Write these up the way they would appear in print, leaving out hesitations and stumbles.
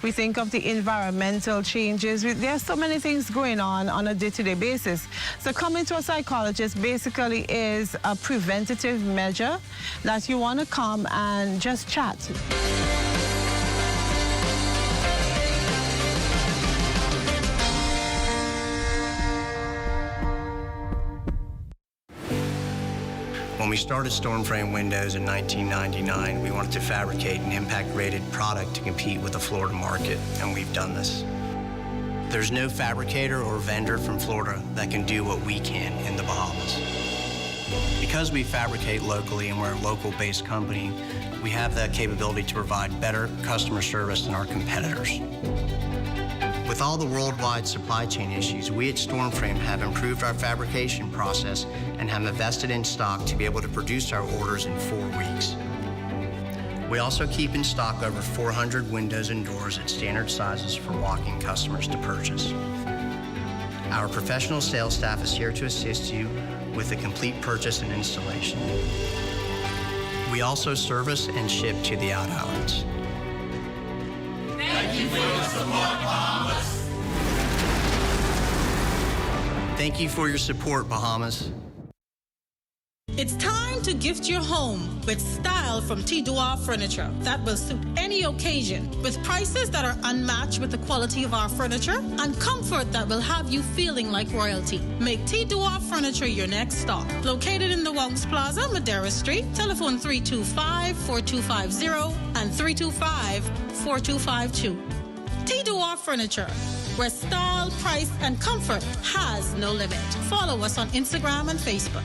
We think of the environmental changes. There are so many things going on a day-to-day basis. So coming to a psychologist basically is a preventative measure that you want to come and just chat. When we started Stormframe Windows in 1999, we wanted to fabricate an impact-rated product to compete with the Florida market, and we've done this. There's no fabricator or vendor from Florida that can do what we can in the Bahamas. Because we fabricate locally and we're a local-based company, we have the capability to provide better customer service than our competitors. With all the worldwide supply chain issues, we at Stormframe have improved our fabrication process and have invested in stock to be able to produce our orders in 4 weeks. We also keep in stock over 400 windows and doors at standard sizes for walk-in customers to purchase. Our professional sales staff is here to assist you with a complete purchase and installation. We also service and ship to the out islands. Thank you for your support, Bahamas. Thank you for your support, Bahamas. It's time to gift your home with style from Tidua Furniture that will suit any occasion, with prices that are unmatched with the quality of our furniture and comfort that will have you feeling like royalty. Make Tidua Furniture your next stop. Located in the Wongs Plaza, Madera Street, telephone 325-4250 and 325-4252. Tidua Furniture, where style, price, and comfort has no limit. Follow us on Instagram and Facebook.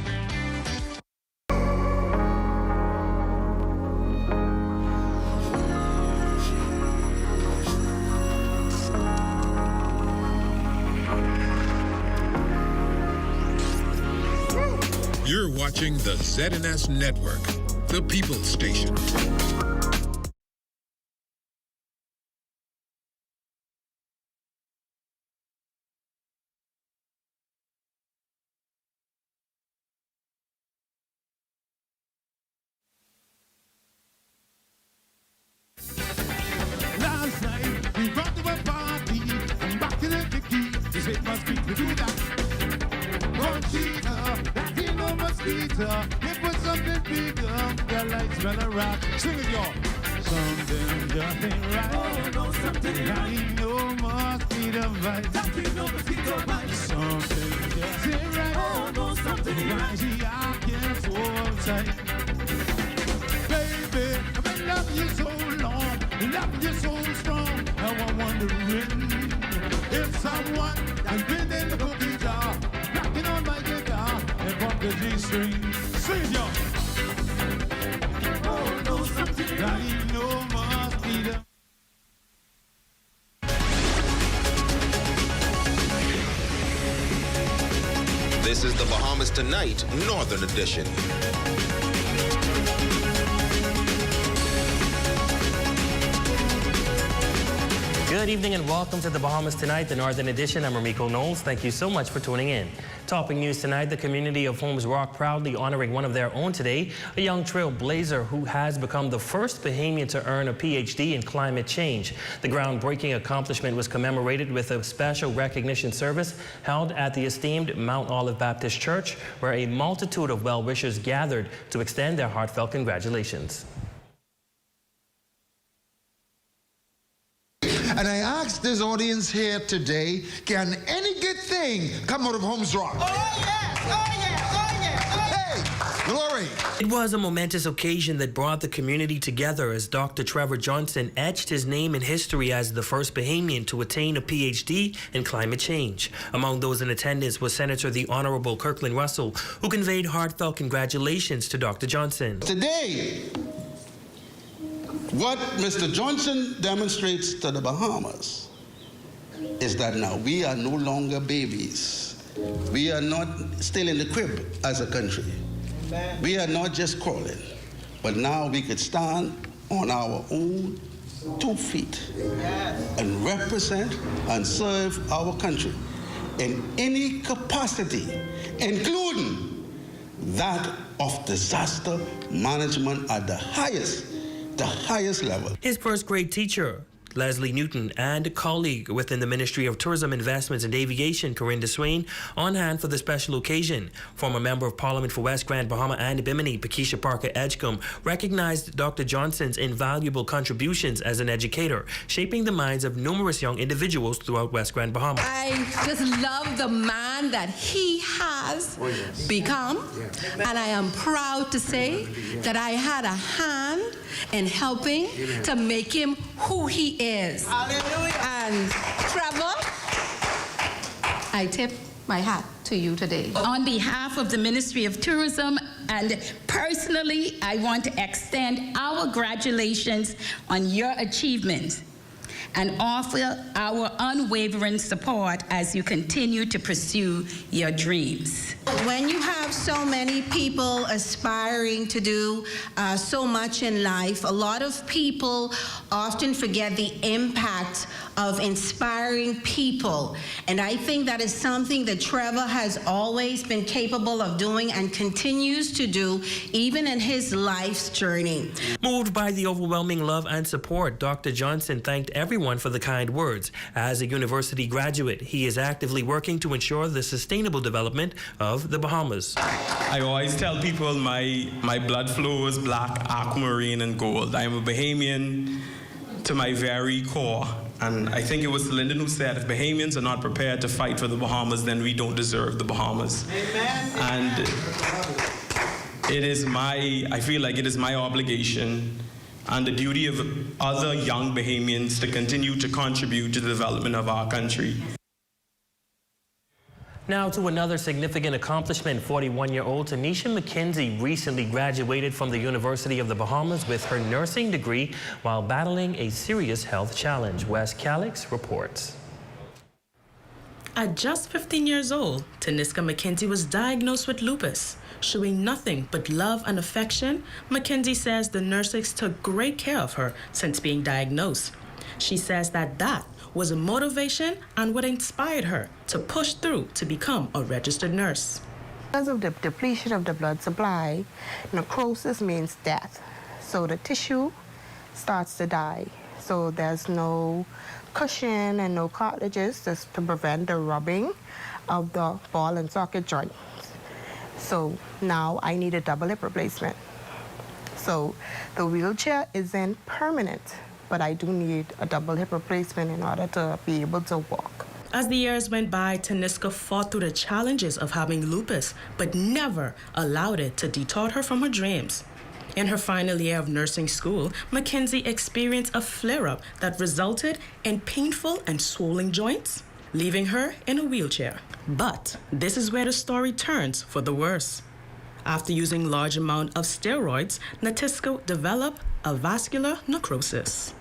You're watching the ZNS Network, the People's Station. Last night, we brought to a party, and back to the Vicky, this it must be to do that. Conchita, Latino mosquito, it was something bigger, the lights smell a rock. Sing it, y'all. Something just ain't right. Oh, no, something ain't right. Ain't no mosquito bite. Latino mosquito bite. Something just ain't right. Oh, no, something ain't right. See, I can't hold tight. Baby, I've been loving you so long, loving you so strong. Now I'm wondering if someone has been in the cookie jar, knocking on my guitar and bump the G-string. Sing, y'all. Oh, no, something I ain't no mosquito. This is the Bahamas Tonight Northern Edition. Good evening and welcome to the Bahamas Tonight, the Northern Edition. I'm Ramiko Knowles. Thank you so much for tuning in. Topping news tonight, the community of Holmes Rock proudly honoring one of their own today, a young trailblazer who has become the first Bahamian to earn a PhD in climate change. The groundbreaking accomplishment was commemorated with a special recognition service held at the esteemed Mount Olive Baptist Church, where a multitude of well-wishers gathered to extend their heartfelt congratulations. And I asked this audience here today, can any good thing come out of Holmes Rock? Oh, yes! Oh, yes! Oh, yes! Oh, yes! Hey, glory! It was a momentous occasion that brought the community together as Dr. Trevor Johnson etched his name in history as the first Bahamian to attain a PhD in climate change. Among those in attendance was Senator the Honorable Kirkland Russell, who conveyed heartfelt congratulations to Dr. Johnson. Today, what Mr. Johnson demonstrates to the Bahamas is that now we are no longer babies. We are not still in the crib as a country. We are not just crawling, but now we could stand on our own 2 feet and represent and serve our country in any capacity, including that of disaster management at the highest level. His first grade teacher, Leslie Newton, and a colleague within the Ministry of Tourism, Investments and Aviation, Corinda Swain, on hand for the special occasion. Former Member of Parliament for West Grand Bahama and Bimini, Pakeisha Parker Edgecombe, recognized Dr. Johnson's invaluable contributions as an educator, shaping the minds of numerous young individuals throughout West Grand Bahama. I just love the man that he has become, and I am proud to say that I had a hand in helping to make him who he is. Hallelujah. And Trevor, I tip my hat to you today. On behalf of the Ministry of Tourism and personally, I want to extend our congratulations on your achievements and offer our unwavering support as you continue to pursue your dreams. When you have so many people aspiring to do so much in life, a lot of people often forget the impact of inspiring people. And I think that is something that Trevor has always been capable of doing and continues to do, even in his life's journey. Moved by the overwhelming love and support, Dr. Johnson thanked everyone for the kind words. As a university graduate, he is actively working to ensure the sustainable development of the Bahamas. I always tell people my blood flows black, aquamarine, and gold. I am a Bahamian to my very core. And I think it was Lyndon who said, if Bahamians are not prepared to fight for the Bahamas, then we don't deserve the Bahamas. Amen. And I feel like it is my obligation and the duty of other young Bahamians to continue to contribute to the development of our country. Now to another significant accomplishment. 41-year-old Tanisha McKenzie recently graduated from the University of the Bahamas with her nursing degree while battling a serious health challenge. Wes Calix reports. At just 15 years old, Tanisha McKenzie was diagnosed with lupus. Showing nothing but love and affection, McKenzie says the nurses took great care of her since being diagnosed. She says that was a motivation and what inspired her to push through to become a registered nurse. Because of the depletion of the blood supply, necrosis means death. So the tissue starts to die. So there's no cushion and no cartilages just to prevent the rubbing of the ball and socket joint. So now I need a double hip replacement. So the wheelchair isn't permanent, but I do need a double hip replacement in order to be able to walk. As the years went by, Tanisha fought through the challenges of having lupus, but never allowed it to detour her from her dreams. In her final year of nursing school, McKenzie experienced a flare-up that resulted in painful and swollen joints, leaving her in a wheelchair. But this is where the story turns for the worse. After using large amount of steroids, Tanisha developed a vascular necrosis.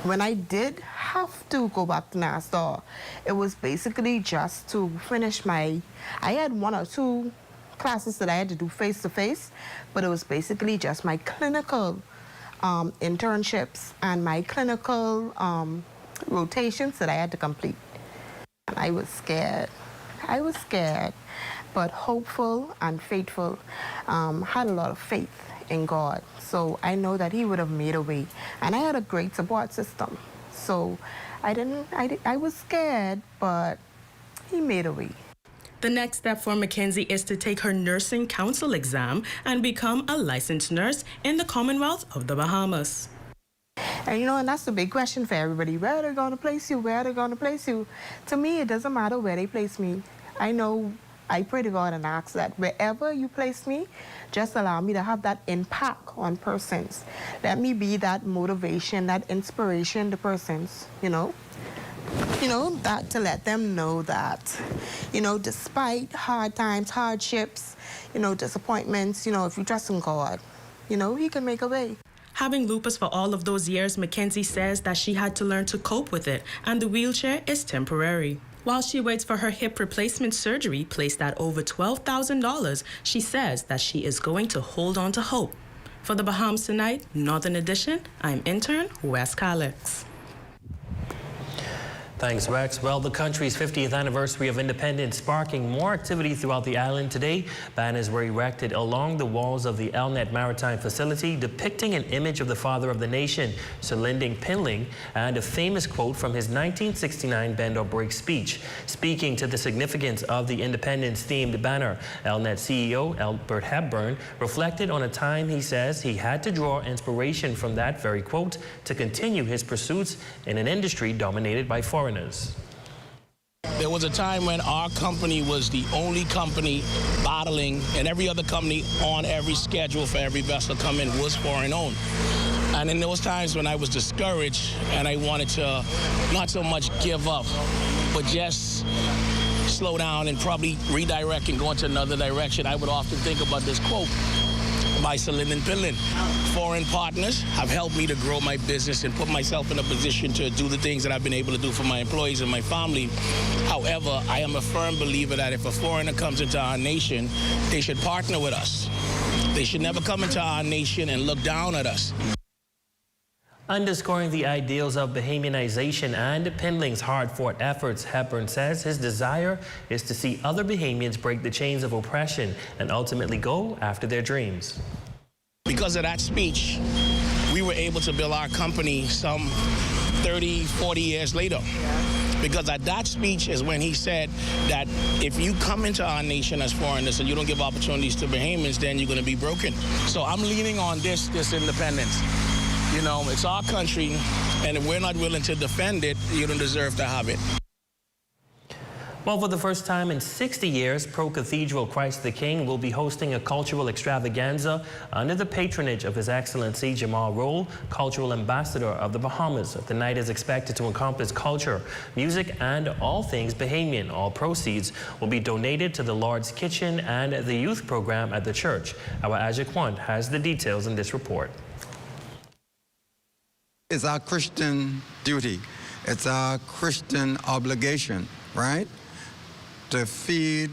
When I did have to go back to Nassau, it was basically just to finish I had 1 or 2 classes that I had to do face-to-face, but it was basically just my clinical internships and my clinical rotations that I had to complete. And I was scared. But hopeful and faithful, had a lot of faith in God. So I know that he would have made a way. And I had a great support system. So I was scared, but he made a way. The next step for McKenzie is to take her nursing council exam and become a licensed nurse in the Commonwealth of the Bahamas. And and that's the big question for everybody. Where are they going to place you? Where are they going to place you? To me, it doesn't matter where they place me. I pray to God and ask that wherever you place me, just allow me to have that impact on persons. Let me be that motivation, that inspiration to persons, that to let them know that, despite hard times, hardships, disappointments, if you trust in God, he can make a way. Having lupus for all of those years, McKenzie says that she had to learn to cope with it, and the wheelchair is temporary. While she waits for her hip replacement surgery placed at over $12,000, she says that she is going to hold on to hope. For the Bahamas Tonight, Northern Edition, I'm intern Wes Calix. Thanks, Rex. Well, the country's 50th anniversary of independence sparking more activity throughout the island today. Banners were erected along the walls of the Elnet Maritime Facility depicting an image of the father of the nation, Sir Lynden Pinling, and a famous quote from his 1969 Bend or Break speech. Speaking to the significance of the independence-themed banner, Elnet CEO Albert Hepburn reflected on a time he says he had to draw inspiration from that very quote to continue his pursuits in an industry dominated by foreigners. There was a time when our company was the only company bottling, and every other company on every schedule for every vessel coming was foreign owned. And in those times when I was discouraged and I wanted to not so much give up, but just slow down and probably redirect and go into another direction, I would often think about this quote by Sir Lynden Pinling. Foreign partners have helped me to grow my business and put myself in a position to do the things that I've been able to do for my employees and my family. However, I am a firm believer that if a foreigner comes into our nation, they should partner with us. They should never come into our nation and look down at us. Underscoring the ideals of Bahamianization and Pinling's hard-fought efforts, Hepburn says his desire is to see other Bahamians break the chains of oppression and ultimately go after their dreams. Because of that speech, we were able to build our company some 30, 40 years later. Because at that speech is when he said that if you come into our nation as foreigners and you don't give opportunities to Bahamians, then you're going to be broken. So I'm leaning on this independence. You know, it's our country, and if we're not willing to defend it, you don't deserve to have it. Well, for the first time in 60 years, Pro Cathedral Christ the King will be hosting a cultural extravaganza under the patronage of His Excellency Jamal Roll, Cultural Ambassador of the Bahamas. The night is expected to encompass culture, music, and all things Bahamian. All proceeds will be donated to the Lord's Kitchen and the youth program at the church. Our Ajay Quant has the details in this report. It's our Christian duty. It's our Christian obligation, right? To feed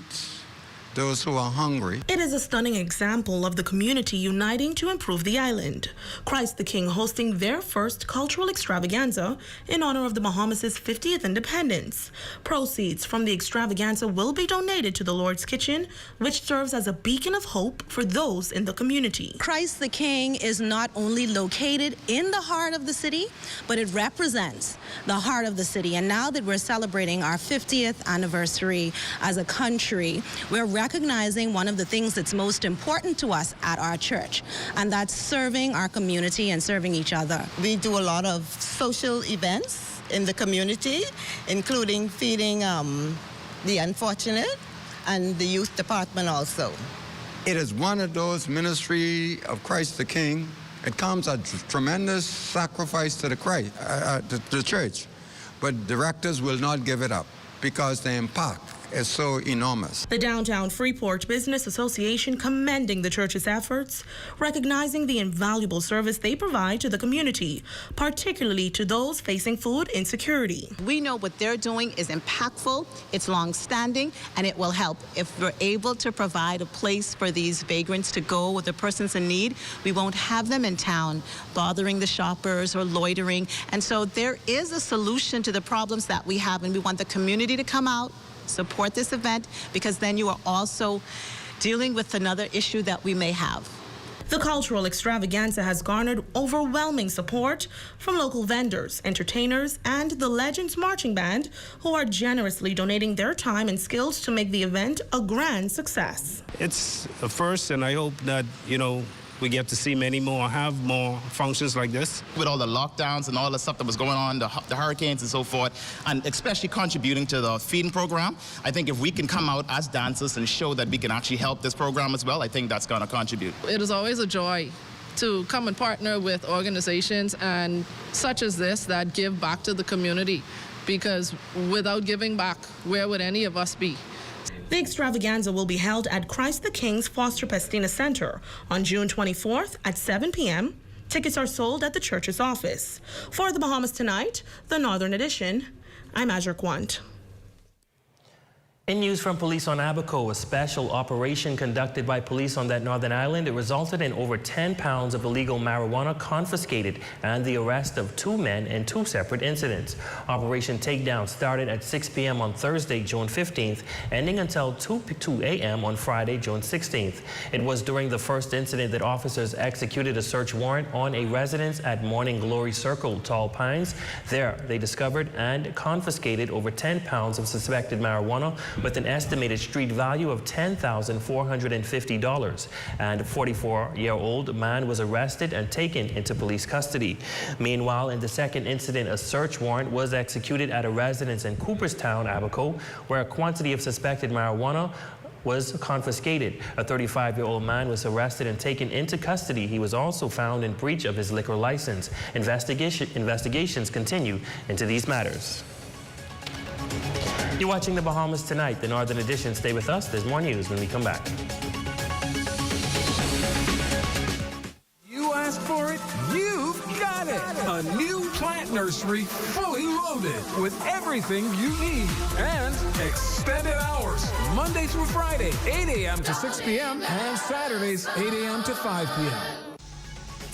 those who are hungry. It is a stunning example of the community uniting to improve the island. Christ the King hosting their first cultural extravaganza in honor of the Bahamas' 50th independence. Proceeds from the extravaganza will be donated to the Lord's Kitchen, which serves as a beacon of hope for those in the community. Christ the King is not only located in the heart of the city, but it represents the heart of the city. And now that we're celebrating our 50th anniversary as a country, we're recognizing one of the things that's most important to us at our church, and that's serving our community and serving each other. We do a lot of social events in the community, including feeding the unfortunate and the youth department also. It is one of those ministry of Christ the King. It comes a tremendous sacrifice to the church, but directors will not give it up because the impact is so enormous. The Downtown Freeport Business Association commending the church's efforts, recognizing the invaluable service they provide to the community, particularly to those facing food insecurity. We know what they're doing is impactful, it's long-standing, and it will help. If we're able to provide a place for these vagrants to go with the persons in need, we won't have them in town bothering the shoppers or loitering. And so there is a solution to the problems that we have, and we want the community to come out, support this event, because then you are also dealing with another issue that we may have. The cultural extravaganza has garnered overwhelming support from local vendors, entertainers, and the Legends Marching Band, who are generously donating their time and skills to make the event a grand success. It's a first, and I hope that, we get to see many more, have more functions like this. With all the lockdowns and all the stuff that was going on, the hurricanes and so forth, and especially contributing to the feeding program, I think if we can come out as dancers and show that we can actually help this program as well, I think that's going to contribute. It is always a joy to come and partner with organizations and such as this that give back to the community, because without giving back, where would any of us be? The extravaganza will be held at Christ the King's Foster Pestina Center on June 24th at 7 p.m. Tickets are sold at the church's office. For the Bahamas Tonight, the Northern Edition, I'm Ajay Quant. In news from police on Abaco, a special operation conducted by police on that northern island, it resulted in over 10 pounds of illegal marijuana confiscated and the arrest of 2 men in 2 separate incidents. Operation Takedown started at 6 p.m. on Thursday, June 15th, ending until 2 a.m. on Friday, June 16th. It was during the first incident that officers executed a search warrant on a residence at Morning Glory Circle, Tall Pines. There, they discovered and confiscated over 10 pounds of suspected marijuana with an estimated street value of $10,450. And a 44-year-old man was arrested and taken into police custody. Meanwhile, in the second incident, a search warrant was executed at a residence in Cooperstown, Abaco, where a quantity of suspected marijuana was confiscated. A 35-year-old man was arrested and taken into custody. He was also found in breach of his liquor license. Investigations continue into these matters. You're watching The Bahamas Tonight, the Northern Edition. Stay with us. There's more news when we come back. You asked for it, you've got it. A new plant nursery, fully loaded with everything you need and extended hours. Monday through Friday, 8 a.m. to 6 p.m. and Saturdays, 8 a.m. to 5 p.m.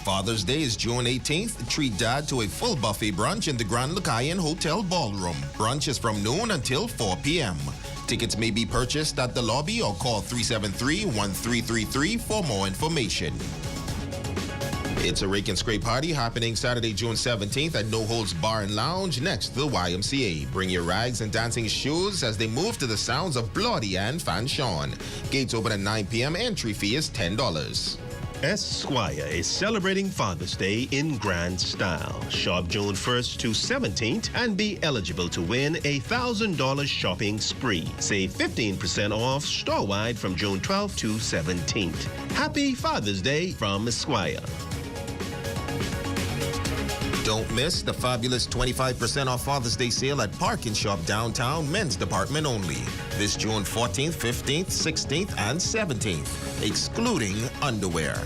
Father's Day is June 18th. Treat Dad to a full buffet brunch in the Grand Lucayan Hotel Ballroom. Brunch is from noon until 4 p.m. Tickets may be purchased at the lobby or call 373-1333 for more information. It's a Rake and Scrape party happening Saturday, June 17th at No Holds Bar and Lounge next to the YMCA. Bring your rags and dancing shoes as they move to the sounds of Bloody and Fanchon. Gates open at 9 p.m. Entry fee is $10. Esquire is celebrating Father's Day in grand style. Shop June 1st to 17th and be eligible to win a $1,000 shopping spree. Save 15% off store-wide from June 12th to 17th. Happy Father's Day from Esquire. Don't miss the fabulous 25% off Father's Day sale at Park and Shop downtown, men's department only. This June 14th, 15th, 16th, and 17th, excluding underwear.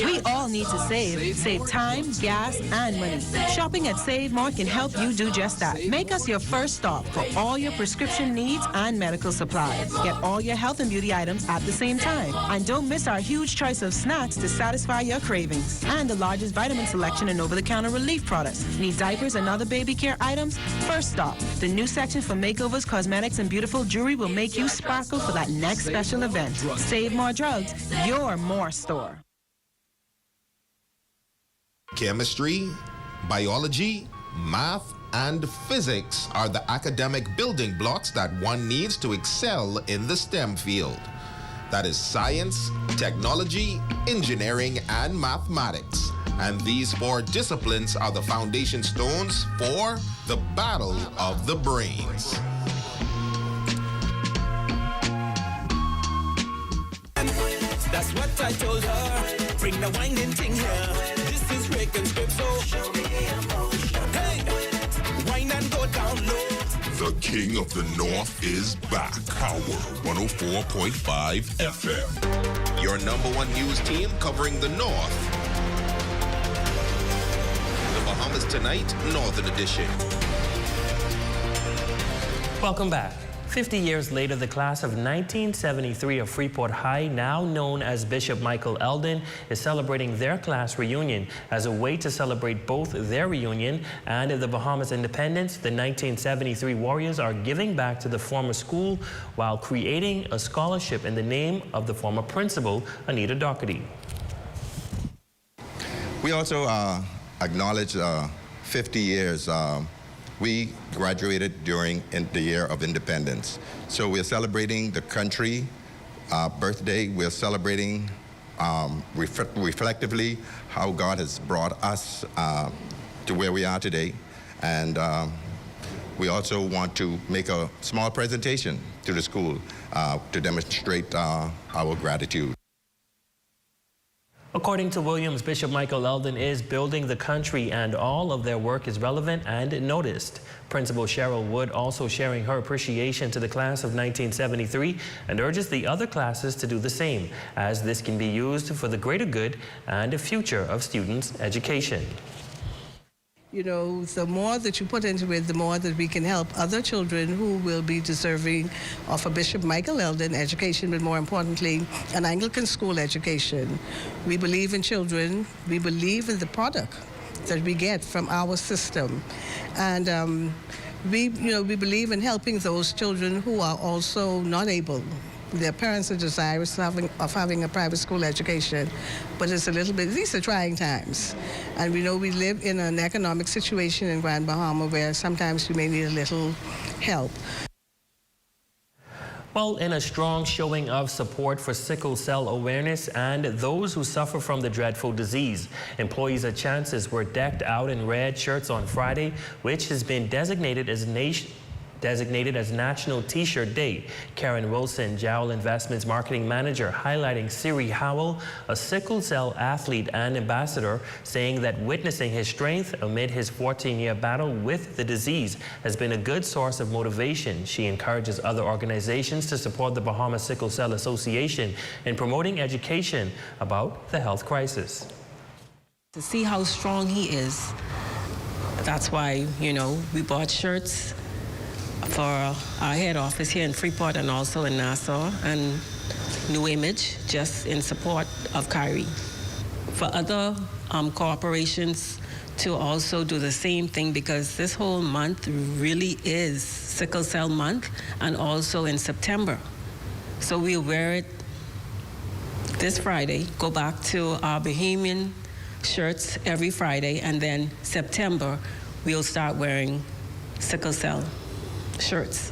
We all need to save. Save time, gas, and money. Shopping at Save More can help you do just that. Make us your first stop for all your prescription needs and medical supplies. Get all your health and beauty items at the same time. And don't miss our huge choice of snacks to satisfy your cravings. And the largest vitamin selection and over-the-counter relief products. Need diapers and other baby care items? First stop. The new section for makeovers, cosmetics, and beautiful jewelry will make you sparkle for that next special event. Save More Drugs, your more store. Chemistry, biology, math, and physics are the academic building blocks that one needs to excel in the STEM field. That is science, technology, engineering, and mathematics. And these 4 disciplines are the foundation stones for the battle of the brains. That's what I told her. Bring the winding thing here. This is Rake and Scrape, so show me emotion. Hey, wind and go down low. The King of the North is back. Power 104.5 FM. Your #1 news team covering the North. The Bahamas Tonight, Northern Edition. Welcome back. 50 years later, the class of 1973 of Freeport High, now known as Bishop Michael Eldon, is celebrating their class reunion. As a way to celebrate both their reunion and the Bahamas independence, the 1973 Warriors are giving back to the former school while creating a scholarship in the name of the former principal, Anita Doherty. We also acknowledge 50 years. We graduated during the year of independence. So we're celebrating the country birthday. We're celebrating reflectively how God has brought us to where we are today. And we also want to make a small presentation to the school to demonstrate our gratitude. According to Williams, Bishop Michael Eldon is building the country, and all of their work is relevant and noticed. Principal Cheryl Wood also sharing her appreciation to the class of 1973 and urges the other classes to do the same, as this can be used for the greater good and the future of students' education. You know, the more that you put into it, the more that we can help other children who will be deserving of a Bishop Michael Eldon education, but more importantly, an Anglican school education. We believe in children. We believe in the product that we get from our system. And we believe in helping those children who are also not able. Their parents are desirous of having a private school education, but it's a little bit, these are trying times. And we know we live in an economic situation in Grand Bahama where sometimes we may need a little help. Well, in a strong showing of support for sickle cell awareness and those who suffer from the dreadful disease, employees at Chances were decked out in red shirts on Friday, which has been designated as National T-Shirt Day. Karen Wilson, Jowl Investments Marketing Manager, highlighting Siri Howell, a sickle cell athlete and ambassador, saying that witnessing his strength amid his 14-year battle with the disease has been a good source of motivation. She encourages other organizations to support the Bahamas Sickle Cell Association in promoting education about the health crisis. To see how strong he is, that's why, we bought shirts for our head office here in Freeport and also in Nassau and New Image, just in support of Kyrie. For other corporations to also do the same thing, because this whole month really is Sickle Cell Month, and also in September. So we'll wear it this Friday, go back to our Bahamian shirts every Friday, and then September we'll start wearing sickle cell shirts.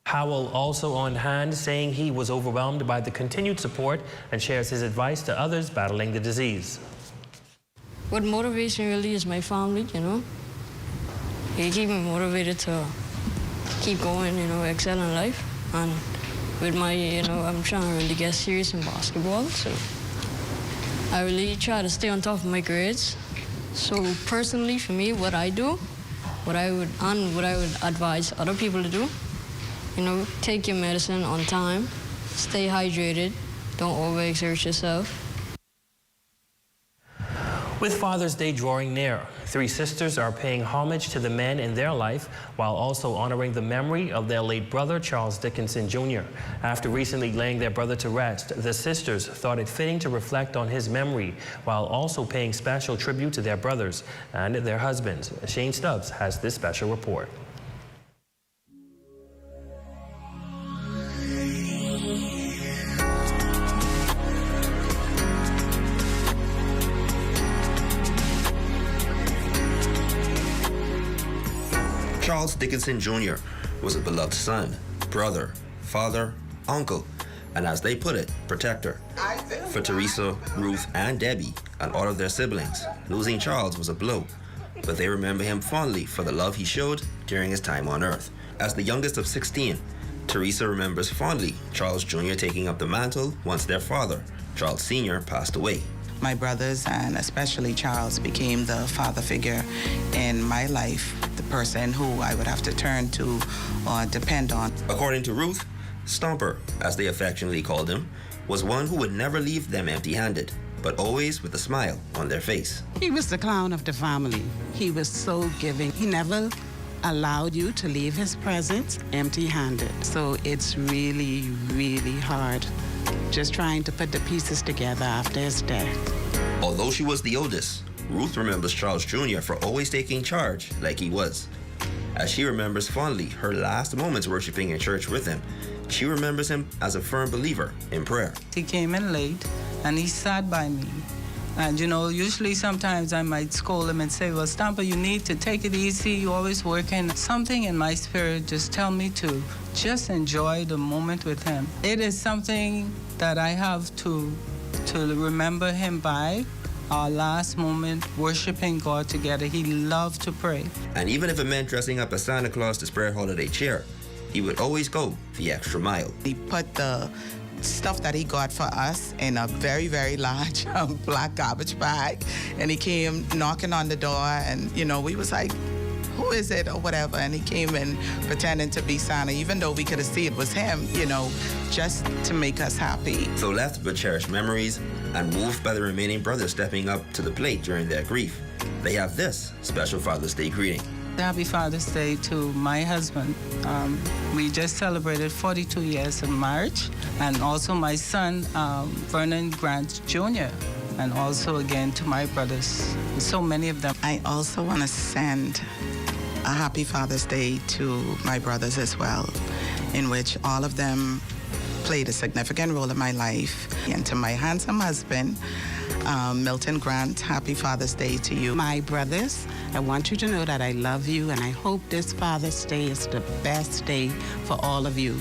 Howell also on hand, saying he was overwhelmed by the continued support and shares his advice to others battling the disease. What motivates me really is my family, They keep me motivated to keep going, excel in life. And with my, I'm trying to really get serious in basketball, so I really try to stay on top of my grades. So personally, for me, what I do, what I would advise other people to do, take your medicine on time, stay hydrated, don't overexert yourself. With Father's Day drawing near, three sisters are paying homage to the men in their life while also honoring the memory of their late brother, Charles Dickinson Jr. After recently laying their brother to rest, the sisters thought it fitting to reflect on his memory while also paying special tribute to their brothers and their husbands. Shane Stubbs has this special report. Charles Dickinson Jr. was a beloved son, brother, father, uncle, and as they put it, protector. For Teresa, Ruth, and Debbie, and all of their siblings, losing Charles was a blow, but they remember him fondly for the love he showed during his time on earth. As the youngest of 16, Teresa remembers fondly Charles Jr. taking up the mantle once their father, Charles Sr., passed away. My brothers, and especially Charles, became the father figure in my life, the person who I would have to turn to or depend on. According to Ruth, Stomper, as they affectionately called him, was one who would never leave them empty-handed, but always with a smile on their face. He was the clown of the family. He was so giving. He never allowed you to leave his presence empty-handed. So it's really, really hard just trying to put the pieces together after his death. Although she was the oldest, Ruth remembers Charles Jr. for always taking charge like he was. As she remembers fondly her last moments worshiping in church with him, she remembers him as a firm believer in prayer. He came in late and he sat by me. And usually sometimes I might scold him and say, well, Stomper, you need to take it easy. You're always working. Something in my spirit just tell me to just enjoy the moment with him. It is something that I have to remember him by, our last moment worshiping God together. He loved to pray. And even if it meant dressing up as Santa Claus to spread holiday cheer, he would always go the extra mile. He put the stuff that he got for us in a very, very large black garbage bag. And he came knocking on the door and, we was like, who is it or whatever? And he came in pretending to be Santa, even though we could have seen it was him, just to make us happy. So left with cherished memories and moved by the remaining brothers stepping up to the plate during their grief, they have this special Father's Day greeting. Happy Father's Day to my husband. We just celebrated 42 years of marriage, and also my son, Vernon Grant Jr., and also again to my brothers, so many of them. I also want to send a happy Father's Day to my brothers as well, in which all of them played a significant role in my life. And to my handsome husband, Milton Grant, happy Father's Day to you. My brothers, I want you to know that I love you, and I hope this Father's Day is the best day for all of you.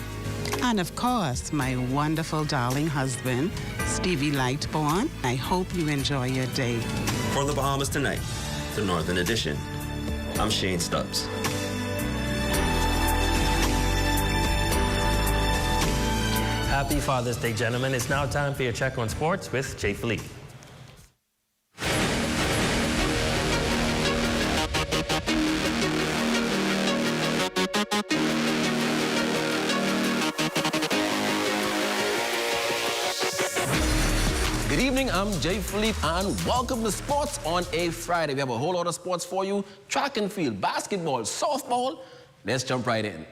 And of course, my wonderful darling husband, Stevie Lightborn, I hope you enjoy your day. For the Bahamas Tonight, the Northern Edition, I'm Shane Stubbs. Happy Father's Day, gentlemen. It's now time for your check on sports with Jay Philippe. Good evening, I'm Jay Philippe, and welcome to Sports on a Friday. We have a whole lot of sports for you. Track and field, basketball, softball. Let's jump right in.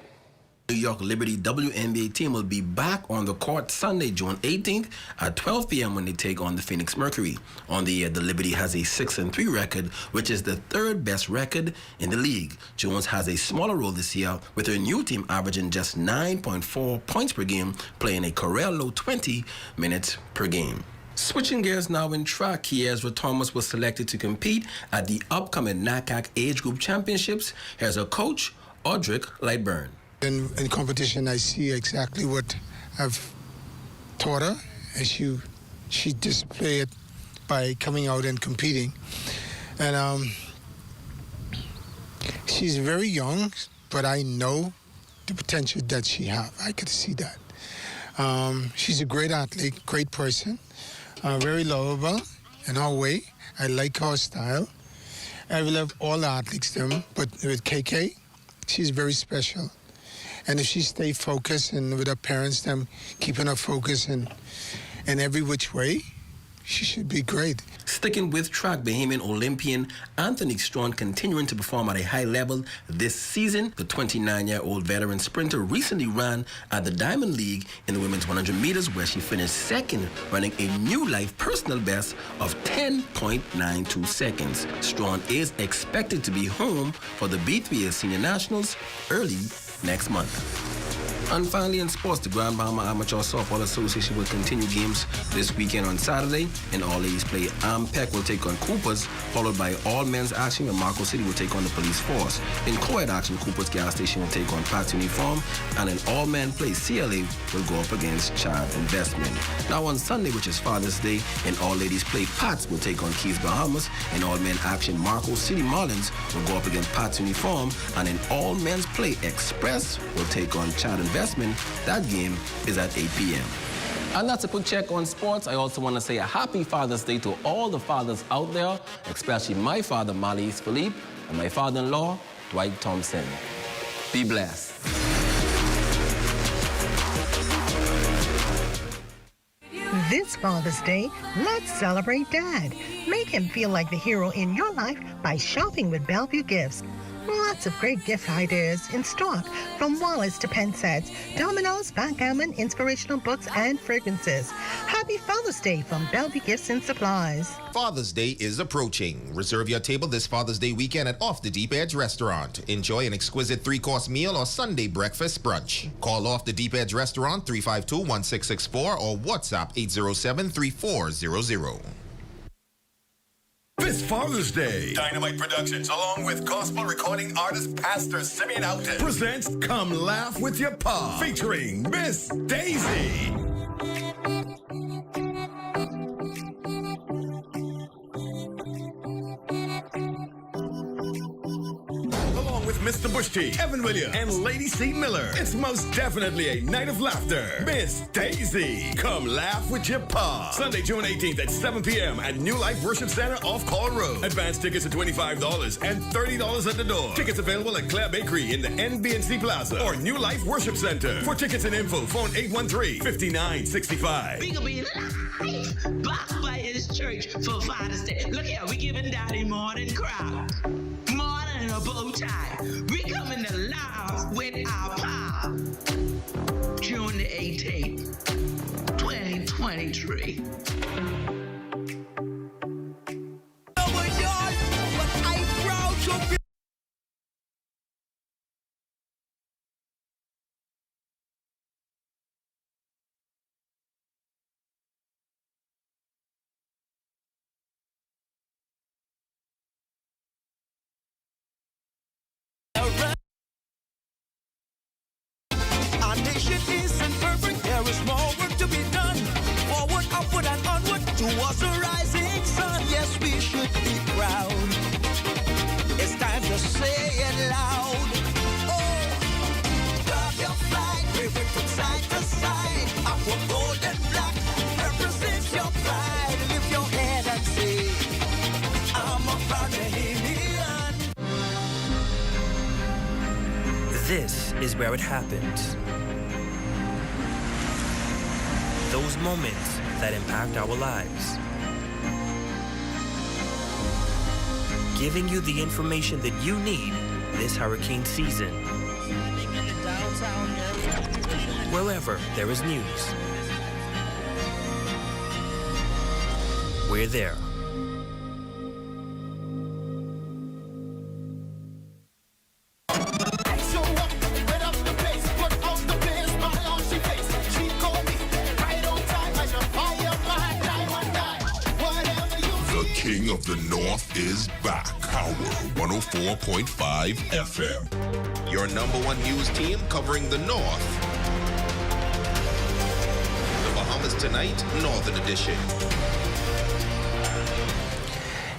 New York Liberty WNBA team will be back on the court Sunday, June 18th at 12 p.m. when they take on the Phoenix Mercury. On the year, the Liberty has a 6-3 record, which is the third best record in the league. Jones has a smaller role this year, with her new team averaging just 9.4 points per game, playing a career low 20 minutes per game. Switching gears now in track, Kiesra Thomas was selected to compete at the upcoming NACAC Age Group Championships. Here's her coach, Audric Lightburn. In competition, I see exactly what I've taught her, and she displayed it by coming out and competing. And she's very young, but I know the potential that she has. I could see that. She's a great athlete, great person. Very lovable in her way. I like her style. I love all the athletes, but with KK, she's very special. And if she stays focused and with her parents, them keeping her focused in every which way, she should be great. Sticking with track, Bahamian Olympian Anthony Strawn continuing to perform at a high level this season. The 29-year-old veteran sprinter recently ran at the Diamond League in the women's 100 meters, where she finished second, running a new life personal best of 10.92 seconds. Strawn is expected to be home for the B3A Senior Nationals early next month. And finally in sports, the Grand Bahama Amateur Softball Association will continue games this weekend on Saturday. In all-ladies play, Ampec will take on Coopers, followed by all-men's action where Marco City will take on the police force. In co-ed action, Coopers Gas Station will take on Pat's Uniform, and in all-men play, CLA will go up against Chad Investment. Now on Sunday, which is Father's Day, in all-ladies play, Pats will take on Keys Bahamas. In all-men action, Marco City Marlins will go up against Pat's Uniform, and in all-men's play, Express will take on Chad Investment. That game is at 8 p.m. And that's a quick check on sports. I also want to say a happy Father's Day to all the fathers out there, especially my father, Malise Philippe, and my father-in-law, Dwight Thompson. Be blessed. This Father's Day, let's celebrate Dad. Make him feel like the hero in your life by shopping with Bellevue Gifts. Lots of great gift ideas in stock, from wallets to pen sets, dominoes, backgammon, inspirational books, and fragrances. Happy Father's Day from Bellevue Gifts and Supplies. Father's Day is approaching. Reserve your table this Father's Day weekend at Off the Deep Edge Restaurant. Enjoy an exquisite 3-course meal or Sunday breakfast brunch. Call Off the Deep Edge Restaurant 352-1664 or WhatsApp 807-3400. This Father's Day, Dynamite Productions, along with gospel recording artist Pastor Simeon Alton, presents Come Laugh With Your Pa, featuring Miss Daisy. Bush T, Evan Williams, and Lady C. Miller. It's most definitely a night of laughter. Miss Daisy, come laugh with your pa. Sunday, June 18th at 7 p.m. at New Life Worship Center off Call Road. Advance tickets are $25 and $30 at the door. Tickets available at Claire Bakery in the NBNC Plaza or New Life Worship Center. For tickets and info, phone 813-5965. We gonna be live blocked by his church for Father's Day. Look here, we giving Daddy more than crowd, more than a bow tie. We coming to live with our pa. June the 18th, 2023. Our nation isn't perfect, there is more work to be done. Forward, upward, and onward towards the rising sun. Yes, we should be proud. It's time to say it loud. Oh, drop your flag, wave it from side to side. Our gold and black represents your pride. Lift your head and say, I'm a proud Bahamian. This is where it happens. Those moments that impact our lives. Giving you the information that you need this hurricane season. Wherever there is news, we're there. King of the North is back. Power 104.5 FM. Your number one news team covering the North. The Bahamas Tonight, Northern Edition.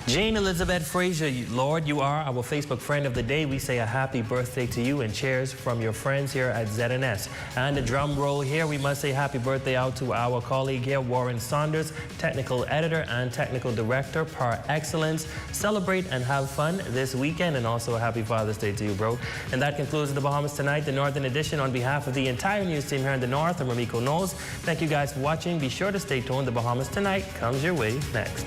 Jane Elizabeth Frazier, Lord, you are our Facebook friend of the day. We say a happy birthday to you and cheers from your friends here at ZNS. And a drum roll here, we must say happy birthday out to our colleague here, Warren Saunders, technical editor and technical director par excellence. Celebrate and have fun this weekend, and also a happy Father's Day to you, bro. And that concludes the Bahamas Tonight, the Northern Edition. On behalf of the entire news team here in the North, I'm Ramiko Knowles. Thank you guys for watching. Be sure to stay tuned. The Bahamas Tonight comes your way next.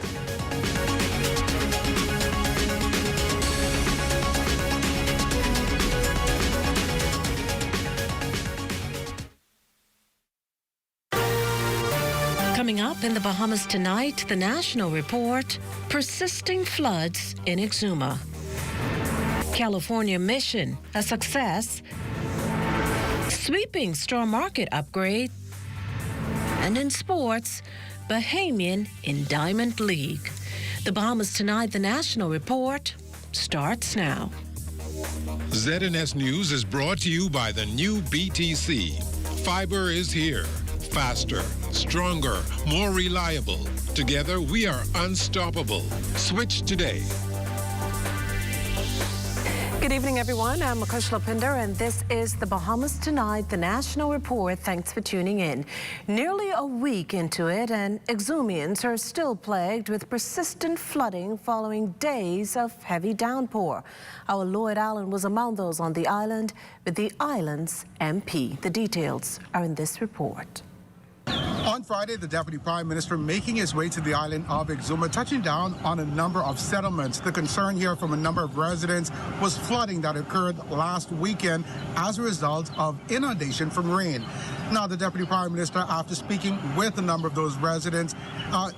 Coming up in the Bahamas Tonight, the national report, persisting floods in Exuma. California mission, a success. Sweeping straw market upgrade. And in sports, Bahamian in Diamond League. The Bahamas Tonight, the national report, starts now. ZNS News is brought to you by the new BTC. Fiber is here. Faster, stronger, more reliable. Together, we are unstoppable. Switch today. Good evening, everyone. I'm Makush Lopinder, and this is the Bahamas Tonight, the national report. Thanks for tuning in. Nearly a week into it, and Exumians are still plagued with persistent flooding following days of heavy downpour. Our Lloyd Allen was among those on the island with the island's MP. The details are in this report. On Friday, the Deputy Prime Minister making his way to the island of Exuma, touching down on a number of settlements. The concern here from a number of residents was flooding that occurred last weekend as a result of inundation from rain. Now, the Deputy Prime Minister, after speaking with a number of those residents,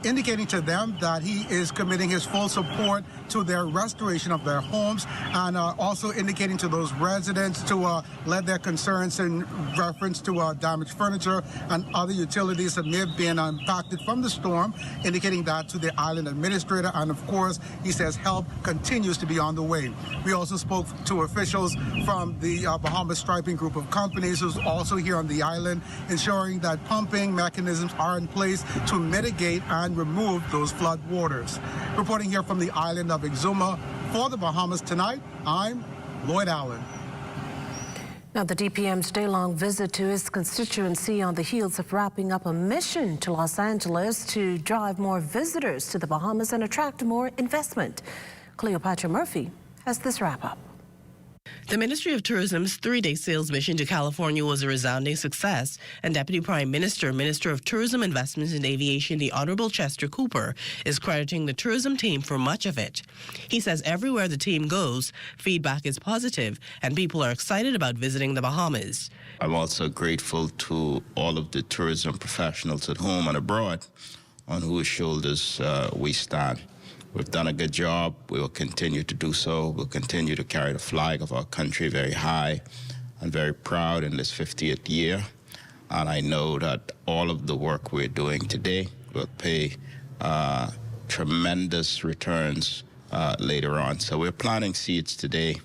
indicating to them that he is committing his full support to their restoration of their homes, and also indicating to those residents to let their concerns in reference to damaged furniture and other utilities that may have been impacted from the storm, indicating that to the island administrator. And of course, he says help continues to be on the way. We also spoke to officials from the Bahamas Striping Group of Companies, who's also here on the island, ensuring that pumping mechanisms are in place to mitigate and remove those flood waters. Reporting here from the island of Exuma for the Bahamas Tonight, I'm Lloyd Allen. Now, the DPM's day-long visit to his constituency on the heels of wrapping up a mission to Los Angeles to drive more visitors to the Bahamas and attract more investment. Cleopatra Murphy has this wrap-up. The Ministry of Tourism's three-day sales mission to California was a resounding success, and Deputy Prime Minister, Minister of Tourism, Investments and Aviation, the Honorable Chester Cooper, is crediting the tourism team for much of it. He says everywhere the team goes, feedback is positive, and people are excited about visiting the Bahamas. I'm also grateful to all of the tourism professionals at home and abroad on whose shoulders we stand. We've done a good job. We will continue to do so. We'll continue to carry the flag of our country very high and very proud in this 50th year. And I know that all of the work we're doing today will pay tremendous returns later on. So we're planting seeds today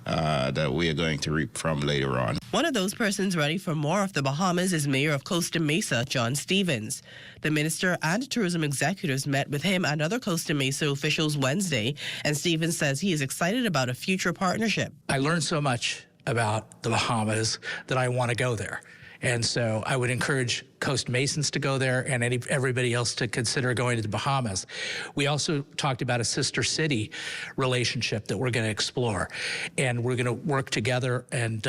that we are going to reap from later on. One of those persons ready for more of the Bahamas is Mayor of Costa Mesa, John Stevens. The minister and tourism executives met with him and other Costa Mesa officials Wednesday, and Stevens says he is excited about a future partnership. I learned so much about the Bahamas that I want to go there. And so I would encourage Costa Mesans to go there and everybody else to consider going to the Bahamas. We also talked about a sister city relationship that we're going to explore. And we're going to work together and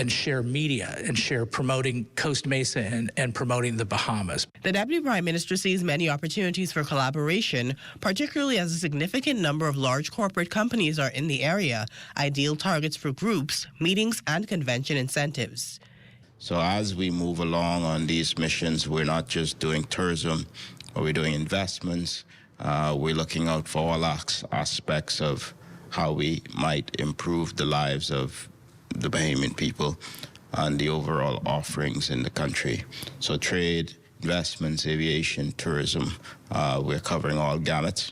share media and share promoting Costa Mesa and promoting the Bahamas. The Deputy Prime Minister sees many opportunities for collaboration, particularly as a significant number of large corporate companies are in the area, ideal targets for groups, meetings, and convention incentives. So as we move along on these missions, we're not just doing tourism, but we're doing investments. We're looking out for all aspects of how we might improve the lives of the Bahamian people and the overall offerings in the country. So trade, investments, aviation, tourism, we're covering all gamuts.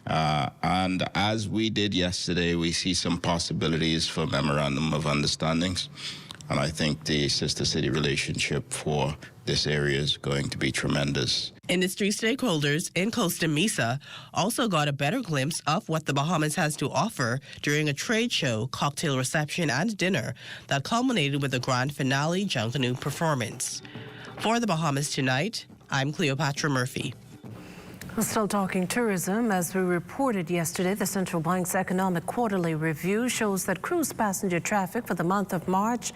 And as we did yesterday, we see some possibilities for memorandum of understandings. And I think the sister city relationship for this area is going to be tremendous. Industry stakeholders in Costa Mesa also got a better glimpse of what the Bahamas has to offer during a trade show, cocktail reception, and dinner that culminated with a grand finale Junkanoo performance. For the Bahamas Tonight, I'm Cleopatra Murphy. We're still talking tourism. As we reported yesterday, the Central Bank's Economic Quarterly Review shows that cruise passenger traffic for the month of March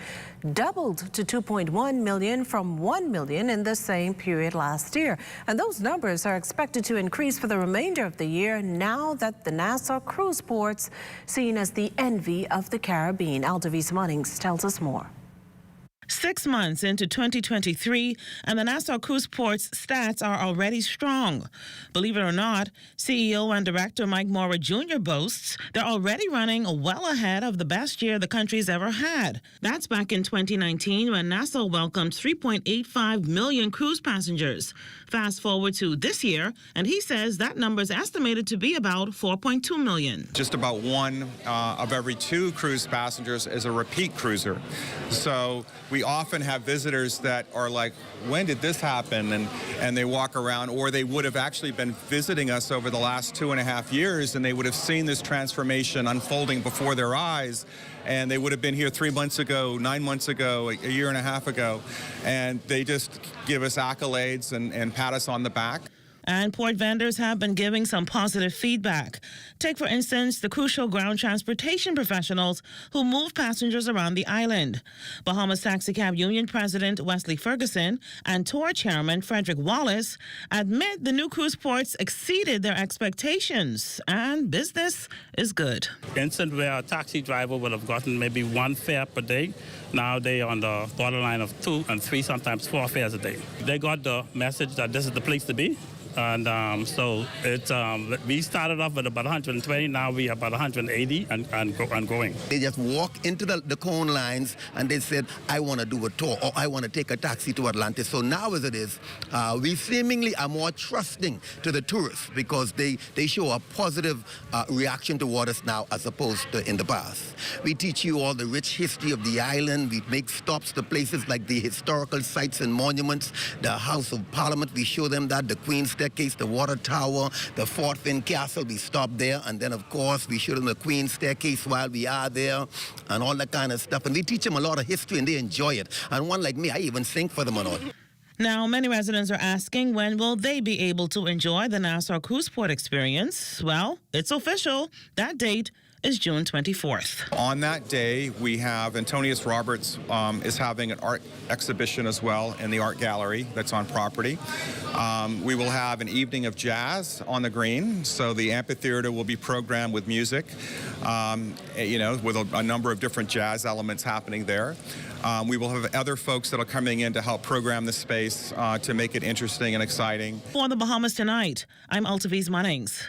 doubled to 2.1 million from 1 million in the same period last year. And those numbers are expected to increase for the remainder of the year now that the Nassau cruise port's seen as the envy of the Caribbean. Aldavisa Munnings tells us more. 6 months into 2023, and the Nassau Cruise Port's stats are already strong. Believe it or not, CEO and Director Mike Mora Jr. boasts they're already running well ahead of the best year the country's ever had. That's back in 2019 when Nassau welcomed 3.85 million cruise passengers. Fast forward to this year, and he says that number is estimated to be about 4.2 million. Just about one of every two cruise passengers is a repeat cruiser. So we often have visitors that are like, when did this happen? And they walk around, or they would have actually been visiting us over the last 2.5 years, and they would have seen this transformation unfolding before their eyes. And they would have been here 3 months ago, 9 months ago, a year and a half ago. And they just give us accolades and pat us on the back. And port vendors have been giving some positive feedback. Take, for instance, the crucial ground transportation professionals who move passengers around the island. Bahamas Taxicab Union President Wesley Ferguson and tour chairman Frederick Wallace admit the new cruise ports exceeded their expectations, and business is good. Instant where a taxi driver would have gotten maybe 1 fare per day, now they're on the borderline of 2 and 3, sometimes 4 fares a day. They got the message that this is the place to be. And so we started off with about 120, now we are about 180 and growing. They just walk into the cone lines and they said, I want to do a tour, or I want to take a taxi to Atlantis. So now as it is, we seemingly are more trusting to the tourists because they show a positive reaction toward us now as opposed to in the past. We teach you all the rich history of the island. We make stops to places like the historical sites and monuments, the House of Parliament. We show them that, the Queen's Staircase, the Water Tower, the Fort Finn Castle. We stop there, and then of course we show them the Queen's Staircase while we are there, and all that kind of stuff. And we teach them a lot of history, and they enjoy it. And one like me, I even sing for them and all. Now, many residents are asking when will they be able to enjoy the Nassau Cruise Port experience? Well, it's official. That date is June 24th. On that day, we have Antonius Roberts is having an art exhibition as well in the art gallery that's on property. We will have an evening of jazz on the green, so the amphitheater will be programmed with music, with a number of different jazz elements happening there. We will have other folks that are coming in to help program the space to make it interesting and exciting. For the Bahamas Tonight, I'm Altaviz Munnings.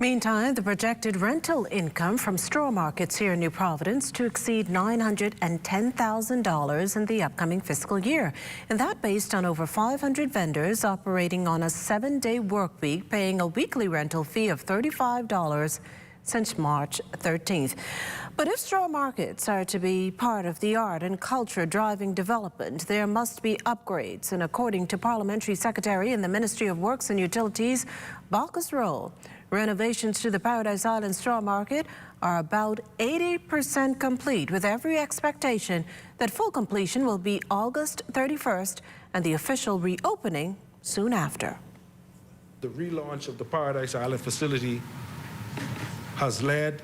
Meantime, the projected rental income from straw markets here in New Providence to exceed $910,000 in the upcoming fiscal year. And that based on over 500 vendors operating on a 7-day work week, paying a weekly rental fee of $35 since March 13th. But if straw markets are to be part of the art and culture driving development, there must be upgrades. And according to Parliamentary Secretary in the Ministry of Works and Utilities, Baucus Rowe, renovations to the Paradise Island straw market are about 80% complete, with every expectation that full completion will be August 31st and the official reopening soon after. The relaunch of the Paradise Island facility has led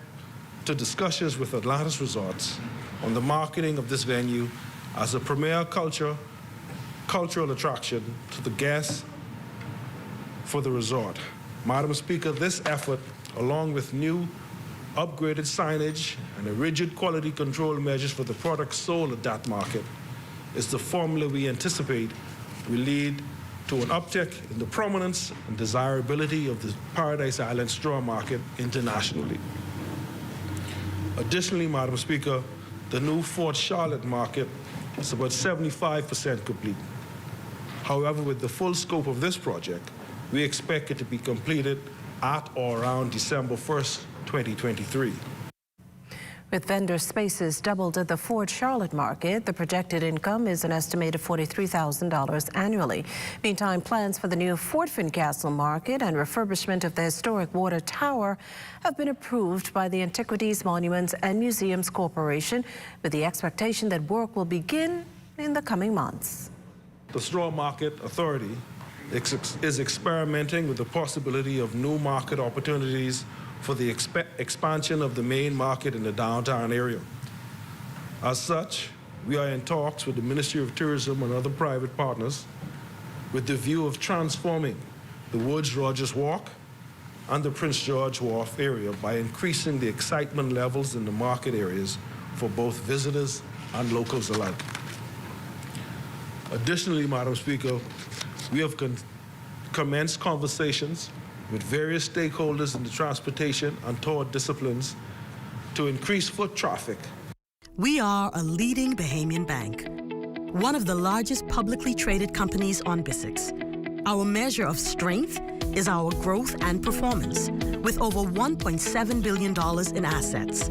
to discussions with Atlantis Resorts on the marketing of this venue as a premier cultural attraction to the guests for the resort. Madam Speaker, this effort, along with new upgraded signage and a rigid quality control measures for the products sold at that market, is the formula we anticipate will lead to an uptick in the prominence and desirability of the Paradise Island straw market internationally. Additionally, Madam Speaker, the new Fort Charlotte market is about 75% complete. However, with the full scope of this project, we expect it to be completed at or around December 1st, 2023. With vendor spaces doubled at the Fort Charlotte market, the projected income is an estimated $43,000 annually. Meantime, plans for the new Fort Finn Castle market and refurbishment of the historic Water Tower have been approved by the Antiquities, Monuments and Museums Corporation, with the expectation that work will begin in the coming months. The Straw Market Authority is experimenting with the possibility of new market opportunities for the expansion of the main market in the downtown area. As such, we are in talks with the Ministry of Tourism and other private partners with the view of transforming the Woods Rogers Walk and the Prince George Wharf area by increasing the excitement levels in the market areas for both visitors and locals alike. Additionally, Madam Speaker, we have commenced conversations with various stakeholders in the transportation and tour disciplines to increase foot traffic. We are a leading Bahamian bank, one of the largest publicly traded companies on BISX. Our measure of strength is our growth and performance, with over $1.7 billion in assets.